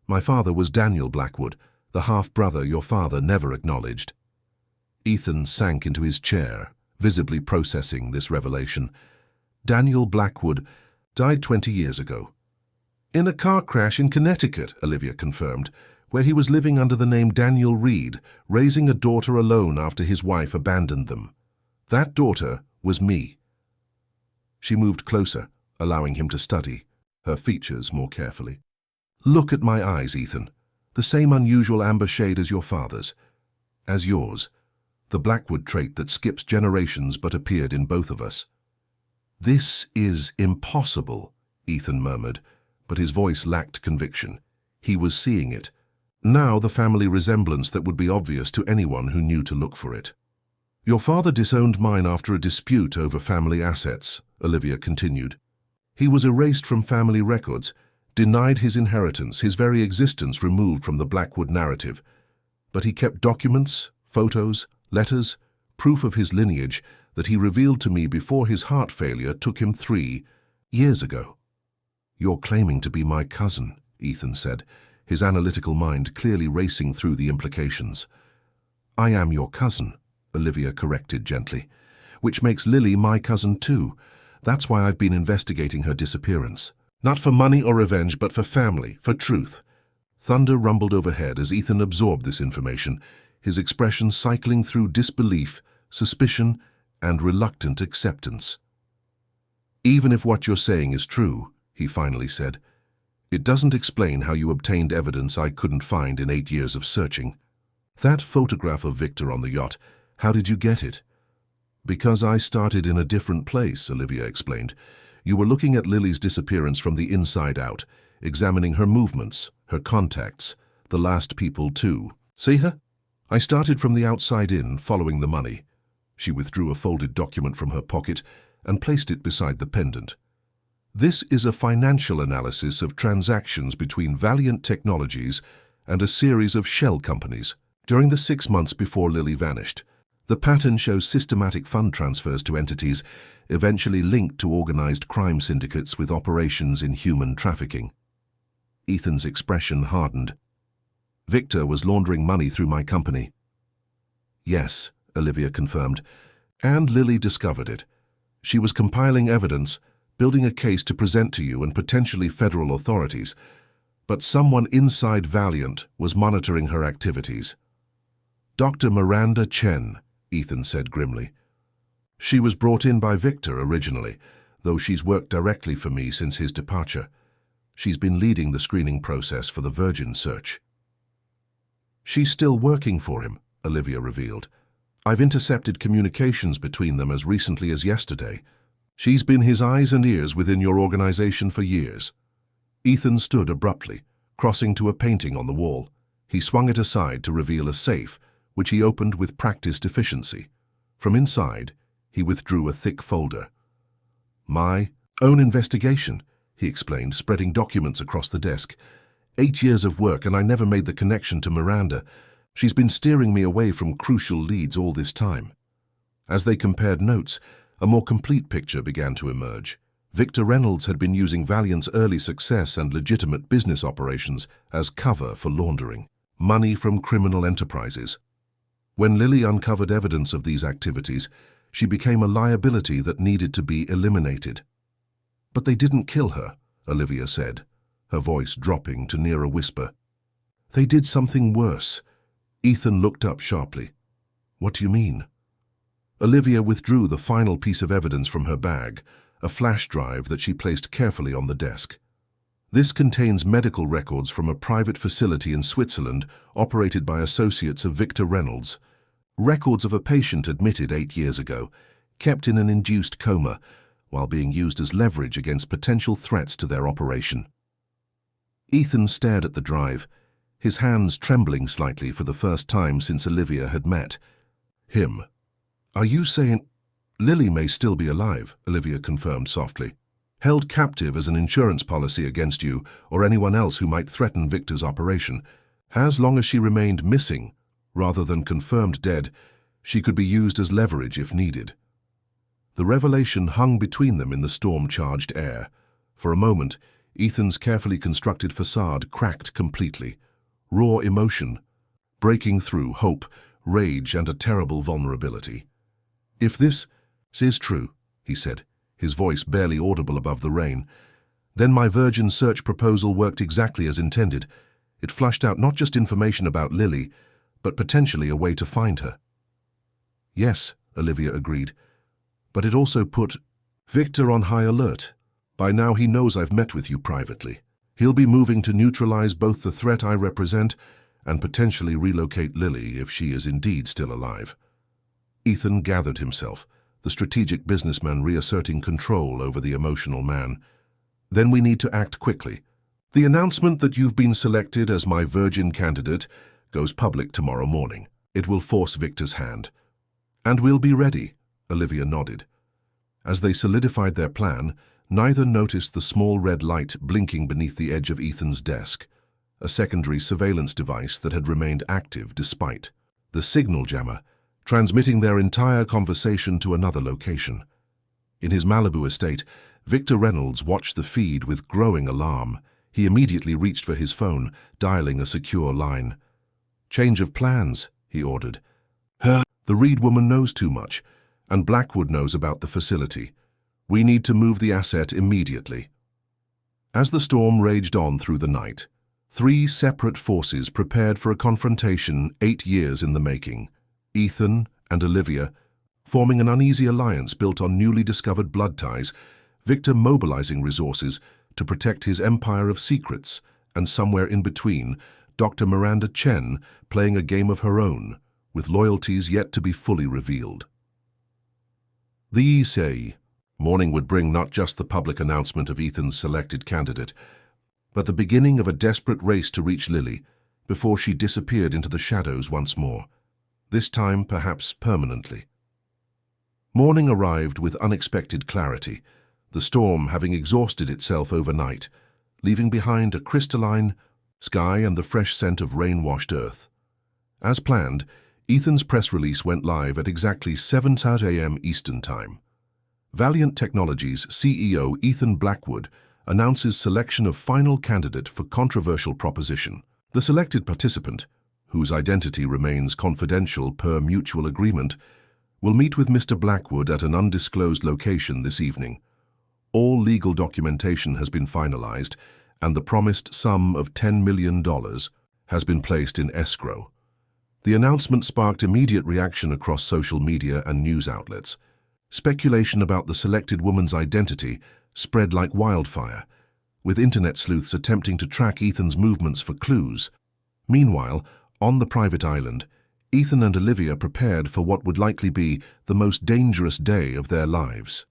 My father was Daniel Blackwood, the half-brother your father never acknowledged." Ethan sank into his chair, visibly processing this revelation. "Daniel Blackwood died 20 years ago." "In a car crash in Connecticut," Olivia confirmed, "where he was living under the name Daniel Reed, raising a daughter alone after his wife abandoned them. That daughter was me." She moved closer, allowing him to study her features more carefully. "Look at my eyes, Ethan. The same unusual amber shade as your father's. As yours. The Blackwood trait that skips generations but appeared in both of us." "This is impossible," Ethan murmured, but his voice lacked conviction. He was seeing it. Now the family resemblance that would be obvious to anyone who knew to look for it. "Your father disowned mine after a dispute over family assets," Olivia continued. "He was erased from family records, denied his inheritance, his very existence removed from the Blackwood narrative. But he kept documents, photos, letters, proof of his lineage that he revealed to me before his heart failure took him 3 years ago." "You're claiming to be my cousin," Ethan said, his analytical mind clearly racing through the implications. "I am your cousin," Olivia corrected gently, "which makes Lily my cousin too. That's why I've been investigating her disappearance. Not for money or revenge, but for family, for truth." Thunder rumbled overhead as Ethan absorbed this information, his expression cycling through disbelief, suspicion, and reluctant acceptance. "Even if what you're saying is true," he finally said, "it doesn't explain how you obtained evidence I couldn't find in 8 years of searching. That photograph of Victor on the yacht, how did you get it?" "Because I started in a different place," Olivia explained. "You were looking at Lily's disappearance from the inside out, examining her movements, her contacts, the last people too. See her? I started from the outside in, following the money." She withdrew a folded document from her pocket and placed it beside the pendant. "This is a financial analysis of transactions between Valiant Technologies and a series of shell companies during the 6 months before Lily vanished. The pattern shows systematic fund transfers to entities eventually linked to organized crime syndicates with operations in human trafficking." Ethan's expression hardened. "Victor was laundering money through my company." "Yes," Olivia confirmed. And Lily discovered it. She was compiling evidence, building a case to present to you and potentially federal authorities, but someone inside Valiant was monitoring her activities. Dr. Miranda Chen, Ethan said grimly. She was brought in by Victor originally, though she's worked directly for me since his departure. She's been leading the screening process for the Virgin search. She's still working for him, Olivia revealed. I've intercepted communications between them as recently as yesterday. She's been his eyes and ears within your organization for years. Ethan stood abruptly, crossing to a painting on the wall. He swung it aside to reveal a safe, which he opened with practiced efficiency. From inside, he withdrew a thick folder. My own investigation, he explained, spreading documents across the desk. 8 years of work, and I never made the connection to Miranda. She's been steering me away from crucial leads all this time. As they compared notes, a more complete picture began to emerge. Victor Reynolds had been using Valiant's early success and legitimate business operations as cover for laundering money from criminal enterprises. When Lily uncovered evidence of these activities, she became a liability that needed to be eliminated. But they didn't kill her, Olivia said, her voice dropping to near a whisper. They did something worse. Ethan looked up sharply. What do you mean? Olivia withdrew the final piece of evidence from her bag, a flash drive that she placed carefully on the desk. This contains medical records from a private facility in Switzerland operated by associates of Victor Reynolds. Records of a patient admitted 8 years ago, kept in an induced coma, while being used as leverage against potential threats to their operation. Ethan stared at the drive, his hands trembling slightly for the first time since Olivia had met him. Are you saying... Lily may still be alive, Olivia confirmed softly. Held captive as an insurance policy against you or anyone else who might threaten Victor's operation. As long as she remained missing, rather than confirmed dead, she could be used as leverage if needed. The revelation hung between them in the storm-charged air. For a moment, Ethan's carefully constructed facade cracked completely. Raw emotion, breaking through hope, rage, and a terrible vulnerability. If this is true, he said, his voice barely audible above the rain, then my Virgin search proposal worked exactly as intended. It flushed out not just information about Lily, but potentially a way to find her. Yes, Olivia agreed, but it also put Victor on high alert. By now he knows I've met with you privately. He'll be moving to neutralize both the threat I represent and potentially relocate Lily if she is indeed still alive. Ethan gathered himself, the strategic businessman reasserting control over the emotional man. Then we need to act quickly. The announcement that you've been selected as my Virgin candidate goes public tomorrow morning. It will force Victor's hand. And we'll be ready, Olivia nodded. As they solidified their plan, neither noticed the small red light blinking beneath the edge of Ethan's desk, a secondary surveillance device that had remained active despite the signal jammer, transmitting their entire conversation to another location. In his Malibu estate, Victor Reynolds watched the feed with growing alarm. He immediately reached for his phone, dialing a secure line. Change of plans, he ordered. The Reed woman knows too much, and Blackwood knows about the facility. We need to move the asset immediately. As the storm raged on through the night, 3 separate forces prepared for a confrontation 8 years in the making. Ethan and Olivia, forming an uneasy alliance built on newly discovered blood ties, Victor mobilizing resources to protect his empire of secrets, and somewhere in between, Dr. Miranda Chen playing a game of her own, with loyalties yet to be fully revealed. The ESA morning would bring not just the public announcement of Ethan's selected candidate, but the beginning of a desperate race to reach Lily before she disappeared into the shadows once more. This time perhaps permanently. Morning arrived with unexpected clarity, the storm having exhausted itself overnight, leaving behind a crystalline sky and the fresh scent of rain-washed earth. As planned, Ethan's press release went live at exactly 7:30 a.m. Eastern Time. Valiant Technologies CEO Ethan Blackwood announces selection of final candidate for controversial proposition. The selected participant, whose identity remains confidential per mutual agreement, We'll meet with Mr. Blackwood at an undisclosed location this evening. All legal documentation has been finalized, and the promised sum of $10 million has been placed in escrow. The announcement sparked immediate reaction across social media and news outlets. Speculation about the selected woman's identity spread like wildfire, with internet sleuths attempting to track Ethan's movements for clues. Meanwhile, on the private island, Ethan and Olivia prepared for what would likely be the most dangerous day of their lives.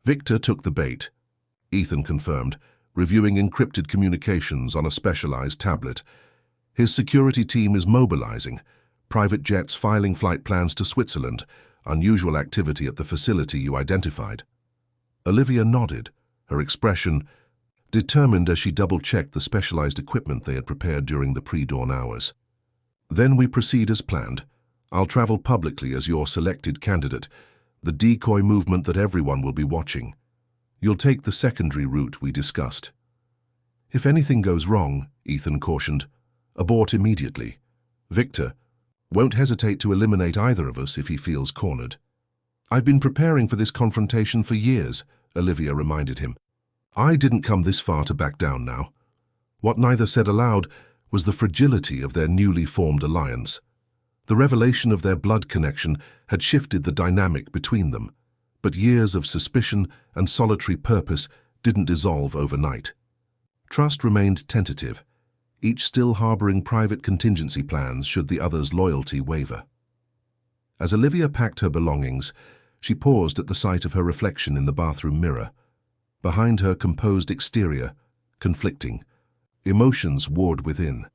Victor took the bait, Ethan confirmed, reviewing encrypted communications on a specialized tablet. His security team is mobilizing, private jets filing flight plans to Switzerland, unusual activity at the facility you identified. Olivia nodded, her expression determined as she double-checked the specialized equipment they had prepared during the pre-dawn hours. Then we proceed as planned. I'll travel publicly as your selected candidate, the decoy movement that everyone will be watching. You'll take the secondary route we discussed. If anything goes wrong, Ethan cautioned, abort immediately. Victor won't hesitate to eliminate either of us if he feels cornered. I've been preparing for this confrontation for years, Olivia reminded him. I didn't come this far to back down now. What neither said aloud was the fragility of their newly formed alliance. The revelation of their blood connection had shifted the dynamic between them, but years of suspicion and solitary purpose didn't dissolve overnight. Trust remained tentative, each still harboring private contingency plans should the other's loyalty waver. As Olivia packed her belongings, she paused at the sight of her reflection in the bathroom mirror. Behind her composed exterior, conflicting, emotions warred within.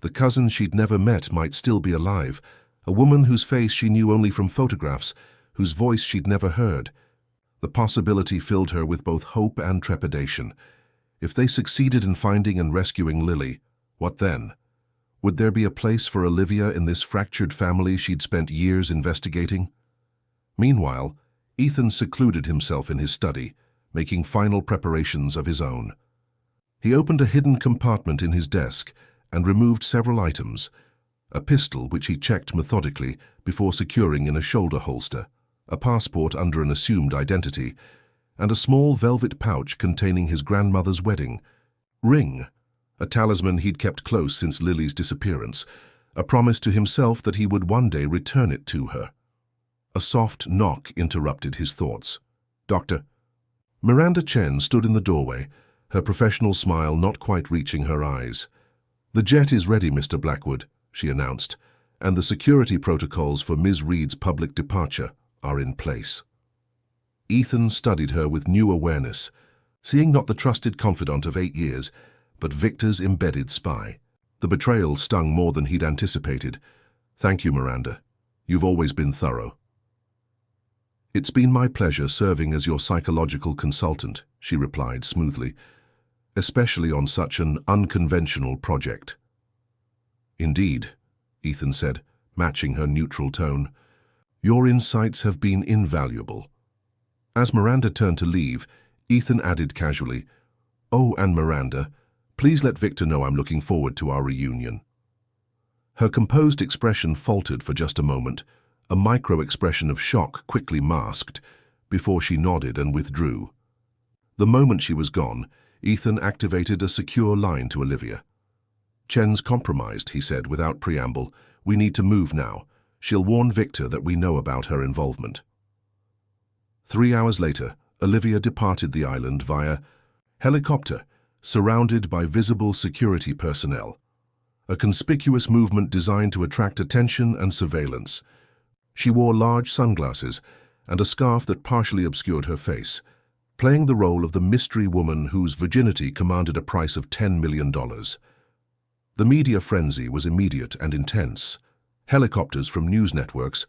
The cousin she'd never met might still be alive, a woman whose face she knew only from photographs, whose voice she'd never heard. The possibility filled her with both hope and trepidation. If they succeeded in finding and rescuing Lily, what then? Would there be a place for Olivia in this fractured family she'd spent years investigating? Meanwhile, Ethan secluded himself in his study, making final preparations of his own. He opened a hidden compartment in his desk and removed several items, a pistol which he checked methodically before securing in a shoulder holster, a passport under an assumed identity, and a small velvet pouch containing his grandmother's wedding ring, a talisman he'd kept close since Lily's disappearance, a promise to himself that he would one day return it to her. A soft knock interrupted his thoughts. "Doctor." Miranda Chen stood in the doorway, her professional smile not quite reaching her eyes. "The jet is ready, Mr. Blackwood," she announced, "and the security protocols for Ms. Reed's public departure are in place." Ethan studied her with new awareness, seeing not the trusted confidant of 8 years, but Victor's embedded spy. The betrayal stung more than he'd anticipated. "Thank you, Miranda. You've always been thorough." "It's been my pleasure serving as your psychological consultant," she replied smoothly, "especially on such an unconventional project." "Indeed," Ethan said, matching her neutral tone. "Your insights have been invaluable." As Miranda turned to leave, Ethan added casually, "Oh, and Miranda, please let Victor know I'm looking forward to our reunion." Her composed expression faltered for just a moment, a micro-expression of shock quickly masked, before she nodded and withdrew. The moment she was gone, Ethan activated a secure line to Olivia. "Chen's compromised," he said without preamble. "We need to move now. She'll warn Victor that we know about her involvement." 3 hours later, Olivia departed the island via helicopter, surrounded by visible security personnel. A conspicuous movement designed to attract attention and surveillance. She wore large sunglasses and a scarf that partially obscured her face, playing the role of the mystery woman whose virginity commanded a price of $10 million. The media frenzy was immediate and intense. Helicopters from news networks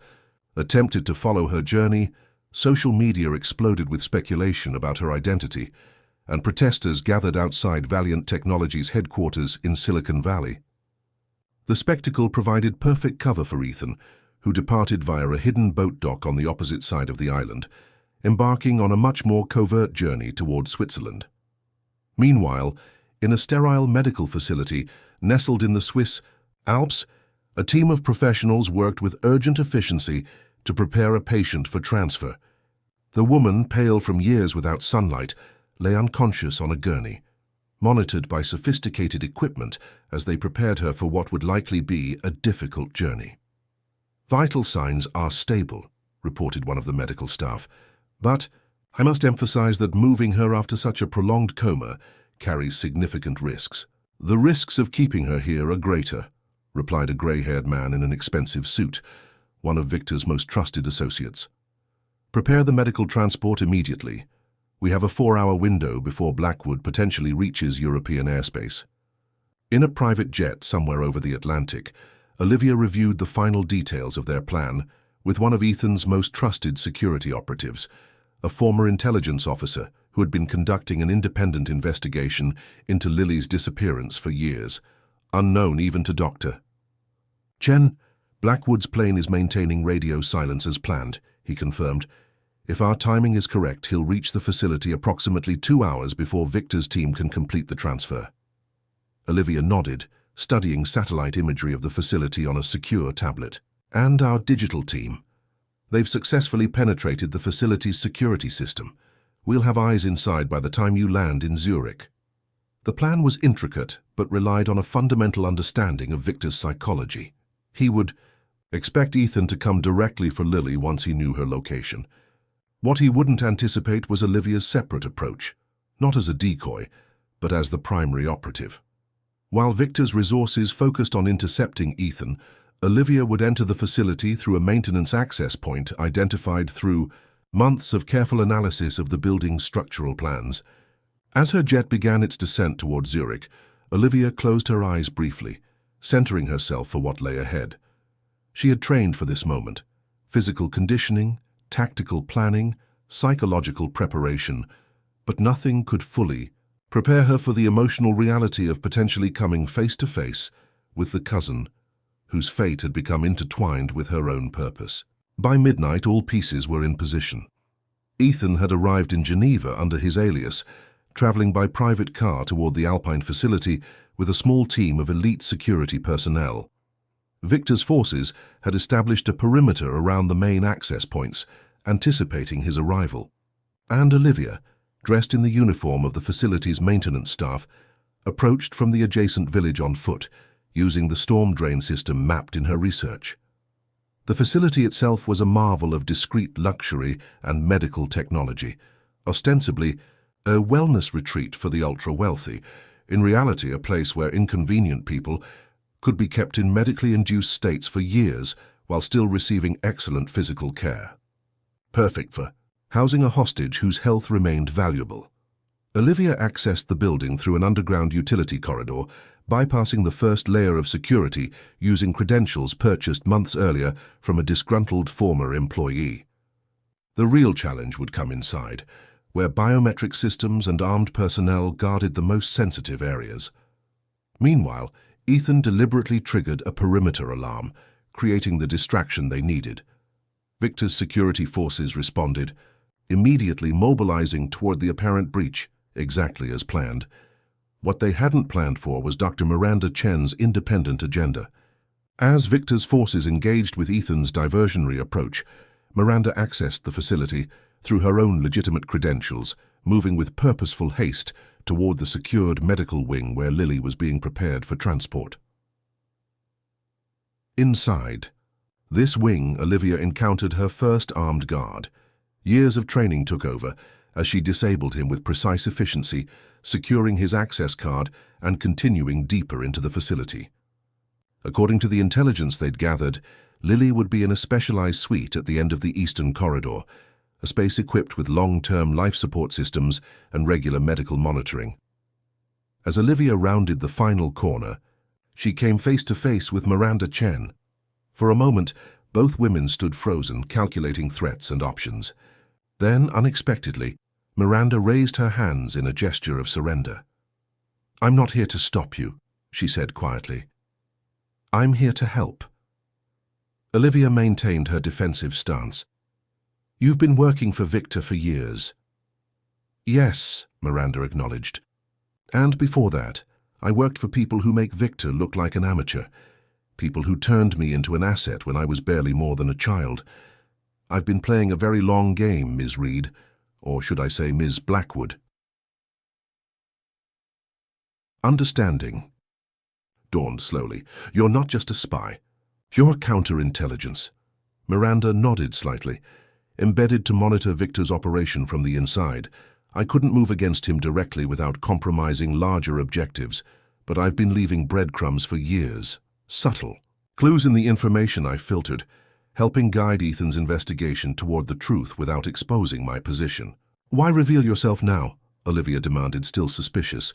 attempted to follow her journey, social media exploded with speculation about her identity, and protesters gathered outside Valiant Technologies' headquarters in Silicon Valley. The spectacle provided perfect cover for Ethan, who departed via a hidden boat dock on the opposite side of the island, embarking on a much more covert journey toward Switzerland. Meanwhile, in a sterile medical facility nestled in the Swiss Alps, a team of professionals worked with urgent efficiency to prepare a patient for transfer. The woman, pale from years without sunlight, lay unconscious on a gurney, monitored by sophisticated equipment as they prepared her for what would likely be a difficult journey. "Vital signs are stable," reported one of the medical staff, "but I must emphasize that moving her after such a prolonged coma carries significant risks." "The risks of keeping her here are greater," replied a grey-haired man in an expensive suit, one of Victor's most trusted associates. "Prepare the medical transport immediately. We have a 4-hour window before Blackwood potentially reaches European airspace." In a private jet somewhere over the Atlantic, Olivia reviewed the final details of their plan with one of Ethan's most trusted security operatives, a former intelligence officer who had been conducting an independent investigation into Lily's disappearance for years, unknown even to Dr. Chen. "Blackwood's plane is maintaining radio silence as planned," he confirmed. "If our timing is correct, he'll reach the facility approximately 2 hours before Victor's team can complete the transfer." Olivia nodded, studying satellite imagery of the facility on a secure tablet. "And our digital team. They've successfully penetrated the facility's security system. We'll have eyes inside by the time you land in Zurich." The plan was intricate, but relied on a fundamental understanding of Victor's psychology. He would expect Ethan to come directly for Lily once he knew her location. What he wouldn't anticipate was Olivia's separate approach, not as a decoy, but as the primary operative. While Victor's resources focused on intercepting Ethan, Olivia would enter the facility through a maintenance access point identified through months of careful analysis of the building's structural plans. As her jet began its descent toward Zurich, Olivia closed her eyes briefly, centering herself for what lay ahead. She had trained for this moment: physical conditioning, tactical planning, psychological preparation, but nothing could fully prepare her for the emotional reality of potentially coming face-to-face with the cousin whose fate had become intertwined with her own purpose. By midnight, all pieces were in position. Ethan had arrived in Geneva under his alias, traveling by private car toward the Alpine facility with a small team of elite security personnel. Victor's forces had established a perimeter around the main access points, anticipating his arrival. And Olivia, dressed in the uniform of the facility's maintenance staff, approached from the adjacent village on foot, using the storm drain system mapped in her research. The facility itself was a marvel of discreet luxury and medical technology, ostensibly a wellness retreat for the ultra-wealthy, in reality a place where inconvenient people could be kept in medically induced states for years while still receiving excellent physical care. Perfect for housing a hostage whose health remained valuable. Olivia accessed the building through an underground utility corridor, bypassing the first layer of security using credentials purchased months earlier from a disgruntled former employee. The real challenge would come inside, where biometric systems and armed personnel guarded the most sensitive areas. Meanwhile, Ethan deliberately triggered a perimeter alarm, creating the distraction they needed. Victor's security forces responded, immediately mobilizing toward the apparent breach, exactly as planned. What they hadn't planned for was Dr. Miranda Chen's independent agenda. As Victor's forces engaged with Ethan's diversionary approach, Miranda accessed the facility through her own legitimate credentials, moving with purposeful haste toward the secured medical wing where Lily was being prepared for transport. Inside this wing, Olivia encountered her first armed guard. Years of training took over as she disabled him with precise efficiency, securing his access card and continuing deeper into the facility. According to the intelligence they'd gathered, Lily would be in a specialized suite at the end of the Eastern Corridor, a space equipped with long-term life support systems and regular medical monitoring. As Olivia rounded the final corner, she came face to face with Miranda Chen. For a moment, both women stood frozen, calculating threats and options. Then, unexpectedly, Miranda raised her hands in a gesture of surrender. "I'm not here to stop you," she said quietly. "I'm here to help." Olivia maintained her defensive stance. "You've been working for Victor for years." "Yes," Miranda acknowledged. "And before that, I worked for people who make Victor look like an amateur, people who turned me into an asset when I was barely more than a child. I've been playing a very long game, Ms. Reed, or should I say Ms. Blackwood. Understanding dawned slowly. You're not just a spy. You're counterintelligence. Miranda nodded slightly. Embedded to monitor Victor's operation from the inside, I couldn't move against him directly without compromising larger objectives, but I've been leaving breadcrumbs for years. Subtle. Clues in the information I filtered, helping guide Ethan's investigation toward the truth without exposing my position. Why reveal yourself now? Olivia demanded, still suspicious.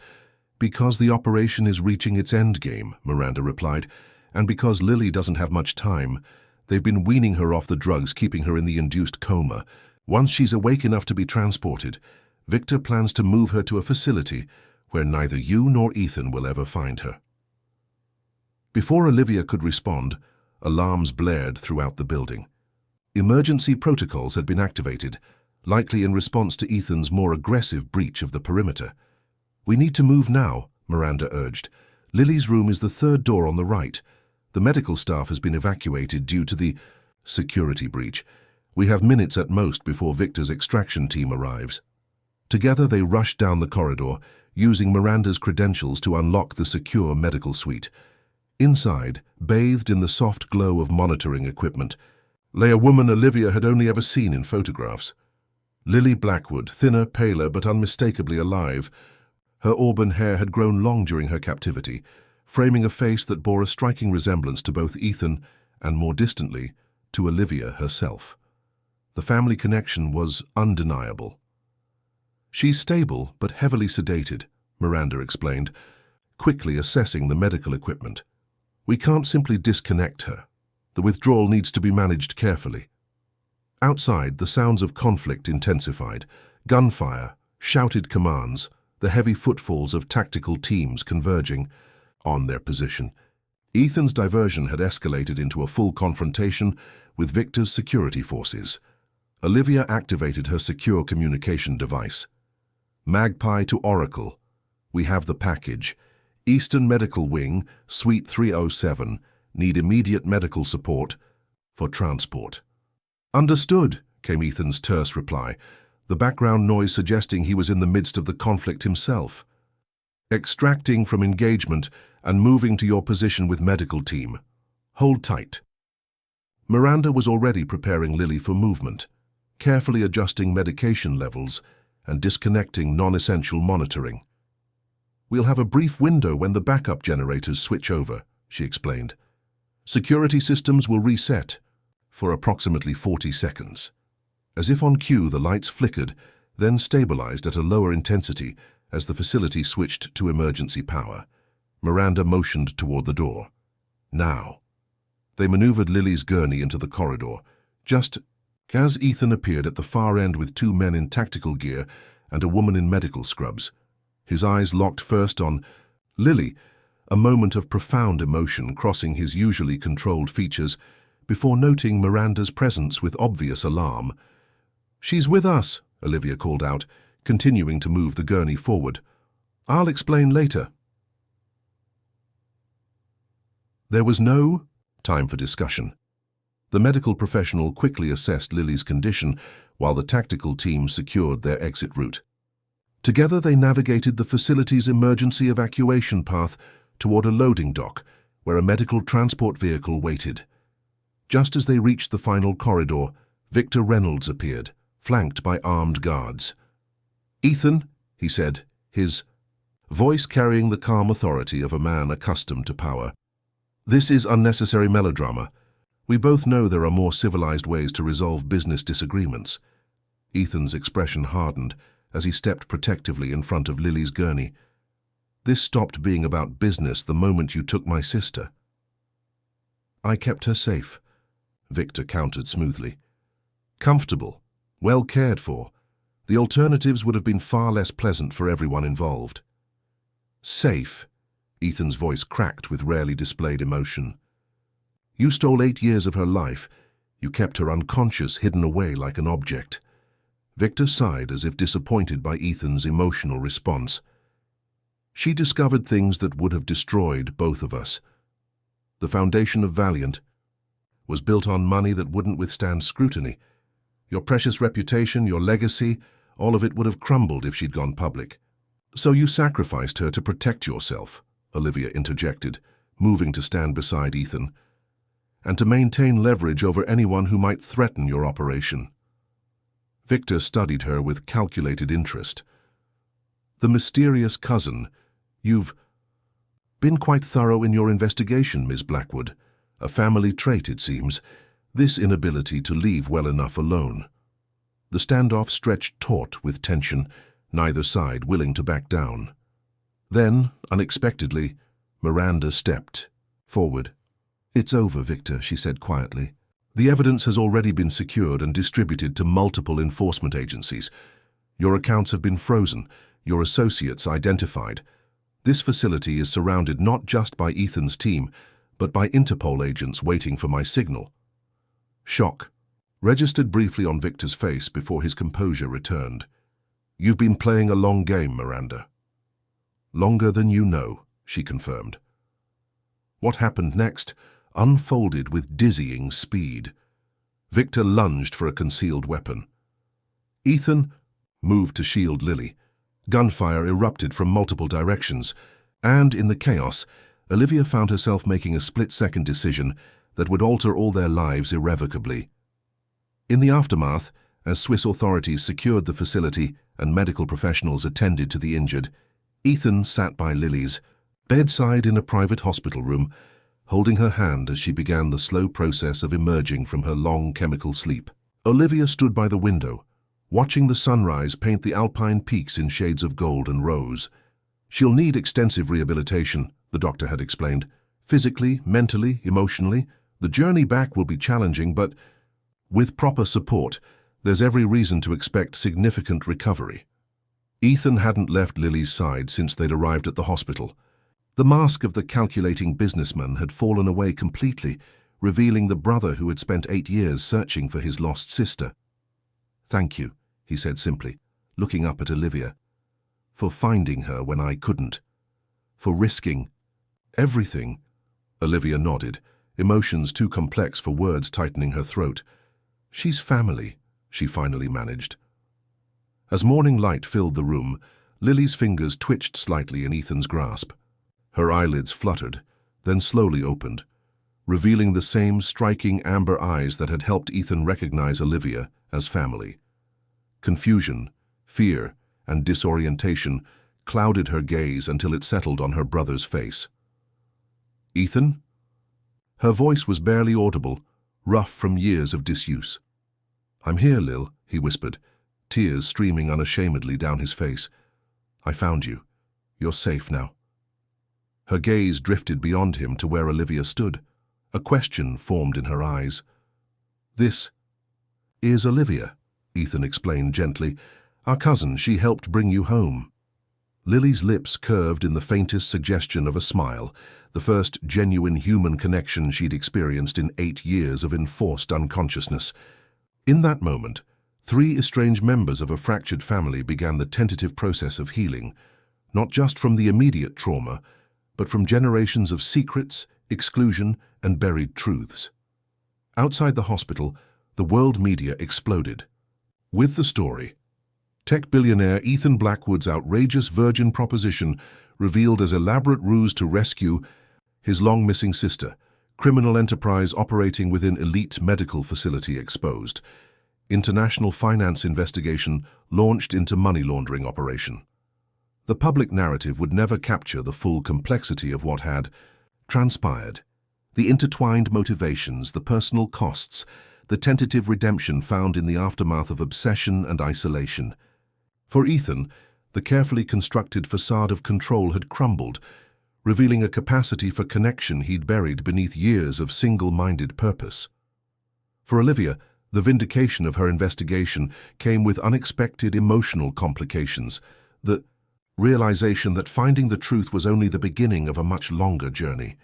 Because the operation is reaching its endgame, Miranda replied, and because Lily doesn't have much time. They've been weaning her off the drugs, keeping her in the induced coma. Once she's awake enough to be transported, Victor plans to move her to a facility where neither you nor Ethan will ever find her. Before Olivia could respond, alarms blared throughout the building. Emergency protocols had been activated, likely in response to Ethan's more aggressive breach of the perimeter. We need to move now, Miranda urged. Lily's room is the third door on the right. The medical staff has been evacuated due to the security breach. We have minutes at most before Victor's extraction team arrives. Together they rushed down the corridor, using Miranda's credentials to unlock the secure medical suite. Inside, bathed in the soft glow of monitoring equipment, lay a woman Olivia had only ever seen in photographs. Lily Blackwood, thinner, paler, but unmistakably alive. Her auburn hair had grown long during her captivity, framing a face that bore a striking resemblance to both Ethan and, more distantly, to Olivia herself. The family connection was undeniable. She's stable but heavily sedated, Miranda explained, quickly assessing the medical equipment. We can't simply disconnect her. The withdrawal needs to be managed carefully. Outside, the sounds of conflict intensified. Gunfire, shouted commands, the heavy footfalls of tactical teams converging on their position. Ethan's diversion had escalated into a full confrontation with Victor's security forces. Olivia activated her secure communication device. Magpie to Oracle. We have the package. Eastern Medical Wing, Suite 307, need immediate medical support for transport. Understood, came Ethan's terse reply, the background noise suggesting he was in the midst of the conflict himself. Extracting from engagement and moving to your position with medical team. Hold tight. Miranda was already preparing Lily for movement, carefully adjusting medication levels and disconnecting non-essential monitoring. We'll have a brief window when the backup generators switch over, she explained. Security systems will reset for approximately 40 seconds. As if on cue, the lights flickered, then stabilized at a lower intensity as the facility switched to emergency power. Miranda motioned toward the door. Now. They maneuvered Lily's gurney into the corridor, just as Ethan appeared at the far end with two men in tactical gear and a woman in medical scrubs. His eyes locked first on Lily, a moment of profound emotion crossing his usually controlled features, before noting Miranda's presence with obvious alarm. She's with us, Olivia called out, continuing to move the gurney forward. I'll explain later. There was no time for discussion. The medical professional quickly assessed Lily's condition while the tactical team secured their exit route. Together they navigated the facility's emergency evacuation path toward a loading dock where a medical transport vehicle waited. Just as they reached the final corridor, Victor Reynolds appeared, flanked by armed guards. Ethan, he said, his voice carrying the calm authority of a man accustomed to power. This is unnecessary melodrama. We both know there are more civilized ways to resolve business disagreements. Ethan's expression hardened as he stepped protectively in front of Lily's gurney. This stopped being about business the moment you took my sister. I kept her safe, Victor countered smoothly. Comfortable, well cared for. The alternatives would have been far less pleasant for everyone involved. Safe, Ethan's voice cracked with rarely displayed emotion. You stole 8 years of her life. You kept her unconscious, hidden away like an object. Victor sighed as if disappointed by Ethan's emotional response. She discovered things that would have destroyed both of us. The foundation of Valiant was built on money that wouldn't withstand scrutiny, Your precious reputation, your legacy, all of it would have crumbled if she'd gone public. So you sacrificed her to protect yourself, Olivia interjected, moving to stand beside Ethan, and to maintain leverage over anyone who might threaten your operation. Victor studied her with calculated interest. The mysterious cousin, you've been quite thorough in your investigation, Ms. Blackwood. A family trait, it seems, this inability to leave well enough alone. The standoff stretched taut with tension, neither side willing to back down. Then, unexpectedly, Miranda stepped forward. "It's over, Victor," she said quietly. "The evidence has already been secured and distributed to multiple enforcement agencies. Your accounts have been frozen, your associates identified. This facility is surrounded not just by Ethan's team, but by Interpol agents waiting for my signal." Shock registered briefly on Victor's face before his composure returned. "You've been playing a long game, Miranda." "Longer than you know," she confirmed. What happened next unfolded with dizzying speed. Victor lunged for a concealed weapon. Ethan moved to shield Lily. Gunfire erupted from multiple directions, and in the chaos, Olivia found herself making a split-second decision that would alter all their lives irrevocably. In the aftermath, as Swiss authorities secured the facility and medical professionals attended to the injured, Ethan sat by Lily's bedside in a private hospital room, holding her hand as she began the slow process of emerging from her long chemical sleep. Olivia stood by the window, watching the sunrise paint the alpine peaks in shades of gold and rose. "She'll need extensive rehabilitation," the doctor had explained. "Physically, mentally, emotionally. The journey back will be challenging, but with proper support, there's every reason to expect significant recovery." Ethan hadn't left Lily's side since they'd arrived at the hospital. The mask of the calculating businessman had fallen away completely, revealing the brother who had spent 8 years searching for his lost sister. "Thank you," he said simply, looking up at Olivia. "For finding her when I couldn't. For risking everything." Olivia nodded, emotions too complex for words tightening her throat. "She's family," she finally managed. As morning light filled the room, Lily's fingers twitched slightly in Ethan's grasp. Her eyelids fluttered, then slowly opened, revealing the same striking amber eyes that had helped Ethan recognize Olivia as family. Confusion, fear, and disorientation clouded her gaze until it settled on her brother's face. "Ethan?" Her voice was barely audible, rough from years of disuse. "I'm here, Lil," he whispered, tears streaming unashamedly down his face. "I found you. You're safe now." Her gaze drifted beyond him to where Olivia stood. A question formed in her eyes. "This is Olivia," Ethan explained gently. "Our cousin, she helped bring you home." Lily's lips curved in the faintest suggestion of a smile, the first genuine human connection she'd experienced in 8 years of enforced unconsciousness. In that moment, 3 estranged members of a fractured family began the tentative process of healing, not just from the immediate trauma, but from generations of secrets, exclusion, and buried truths. Outside the hospital, the world media exploded. With the story, tech billionaire Ethan Blackwood's outrageous virgin proposition revealed as elaborate ruse to rescue his long-missing sister, criminal enterprise operating within elite medical facility exposed, international finance investigation launched into money laundering operation. The public narrative would never capture the full complexity of what had transpired. The intertwined motivations, the personal costs, the tentative redemption found in the aftermath of obsession and isolation. For Ethan, the carefully constructed facade of control had crumbled, revealing a capacity for connection he'd buried beneath years of single-minded purpose. For Olivia, the vindication of her investigation came with unexpected emotional complications, the realization that finding the truth was only the beginning of a much longer journey.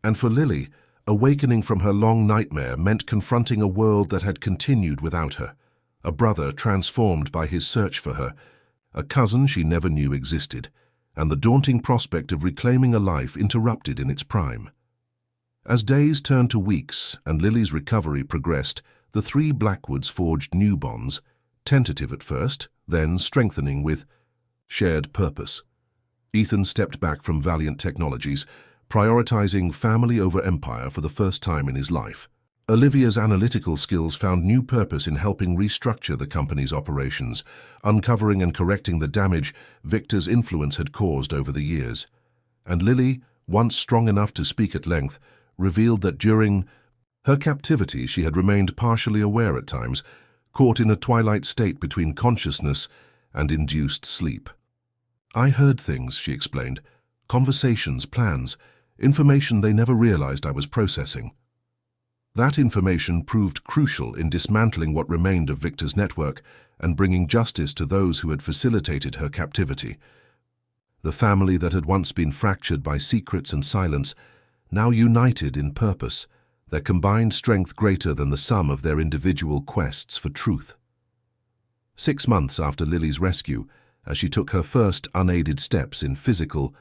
And for Lily, awakening from her long nightmare meant confronting a world that had continued without her, a brother transformed by his search for her, a cousin she never knew existed, and the daunting prospect of reclaiming a life interrupted in its prime. As days turned to weeks and Lily's recovery progressed, The three Blackwoods forged new bonds, tentative at first, then strengthening with shared purpose. Ethan stepped back from Valiant Technologies, prioritizing family over empire for the first time in his life. Olivia's analytical skills found new purpose in helping restructure the company's operations, uncovering and correcting the damage Victor's influence had caused over the years. And Lily, once strong enough to speak at length, revealed that during her captivity she had remained partially aware at times, caught in a twilight state between consciousness and induced sleep. "I heard things," she explained, "conversations, plans, information they never realized I was processing." That information proved crucial in dismantling what remained of Victor's network and bringing justice to those who had facilitated her captivity. The family that had once been fractured by secrets and silence, now united in purpose, their combined strength greater than the sum of their individual quests for truth. 6 months after Lily's rescue, as she took her first unaided steps in physical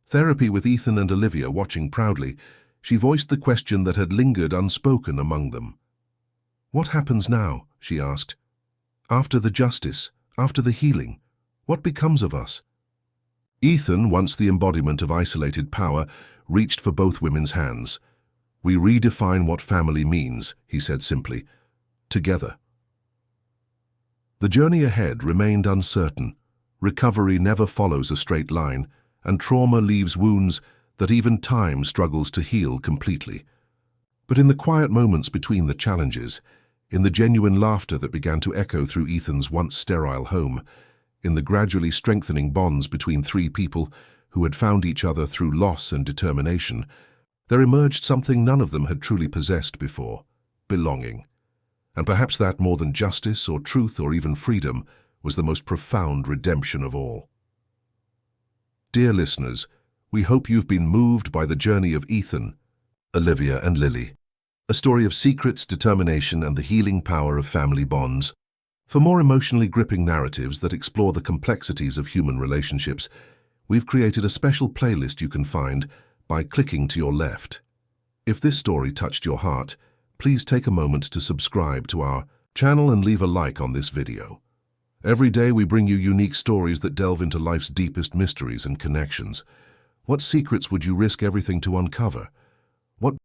therapy with Ethan and Olivia watching proudly, she voiced the question that had lingered unspoken among them. "What happens now?" she asked. "After the justice, after the healing, what becomes of us?" Ethan, once the embodiment of isolated power, reached for both women's hands. "We redefine what family means," he said simply. "Together." The journey ahead remained uncertain. Recovery never follows a straight line, and trauma leaves wounds that even time struggles to heal completely. But in the quiet moments between the challenges, in the genuine laughter that began to echo through Ethan's once sterile home, in the gradually strengthening bonds between three people who had found each other through loss and determination, there emerged something none of them had truly possessed before: belonging. And perhaps that, more than justice or truth or even freedom, was the most profound redemption of all. Dear listeners, we hope you've been moved by the journey of Ethan, Olivia, and Lily, a story of secrets, determination, and the healing power of family bonds. For more emotionally gripping narratives that explore the complexities of human relationships, we've created a special playlist you can find by clicking to your left. If this story touched your heart, please take a moment to subscribe to our channel and leave a like on this video. Every day we bring you unique stories that delve into life's deepest mysteries and connections. What secrets would you risk everything to uncover? What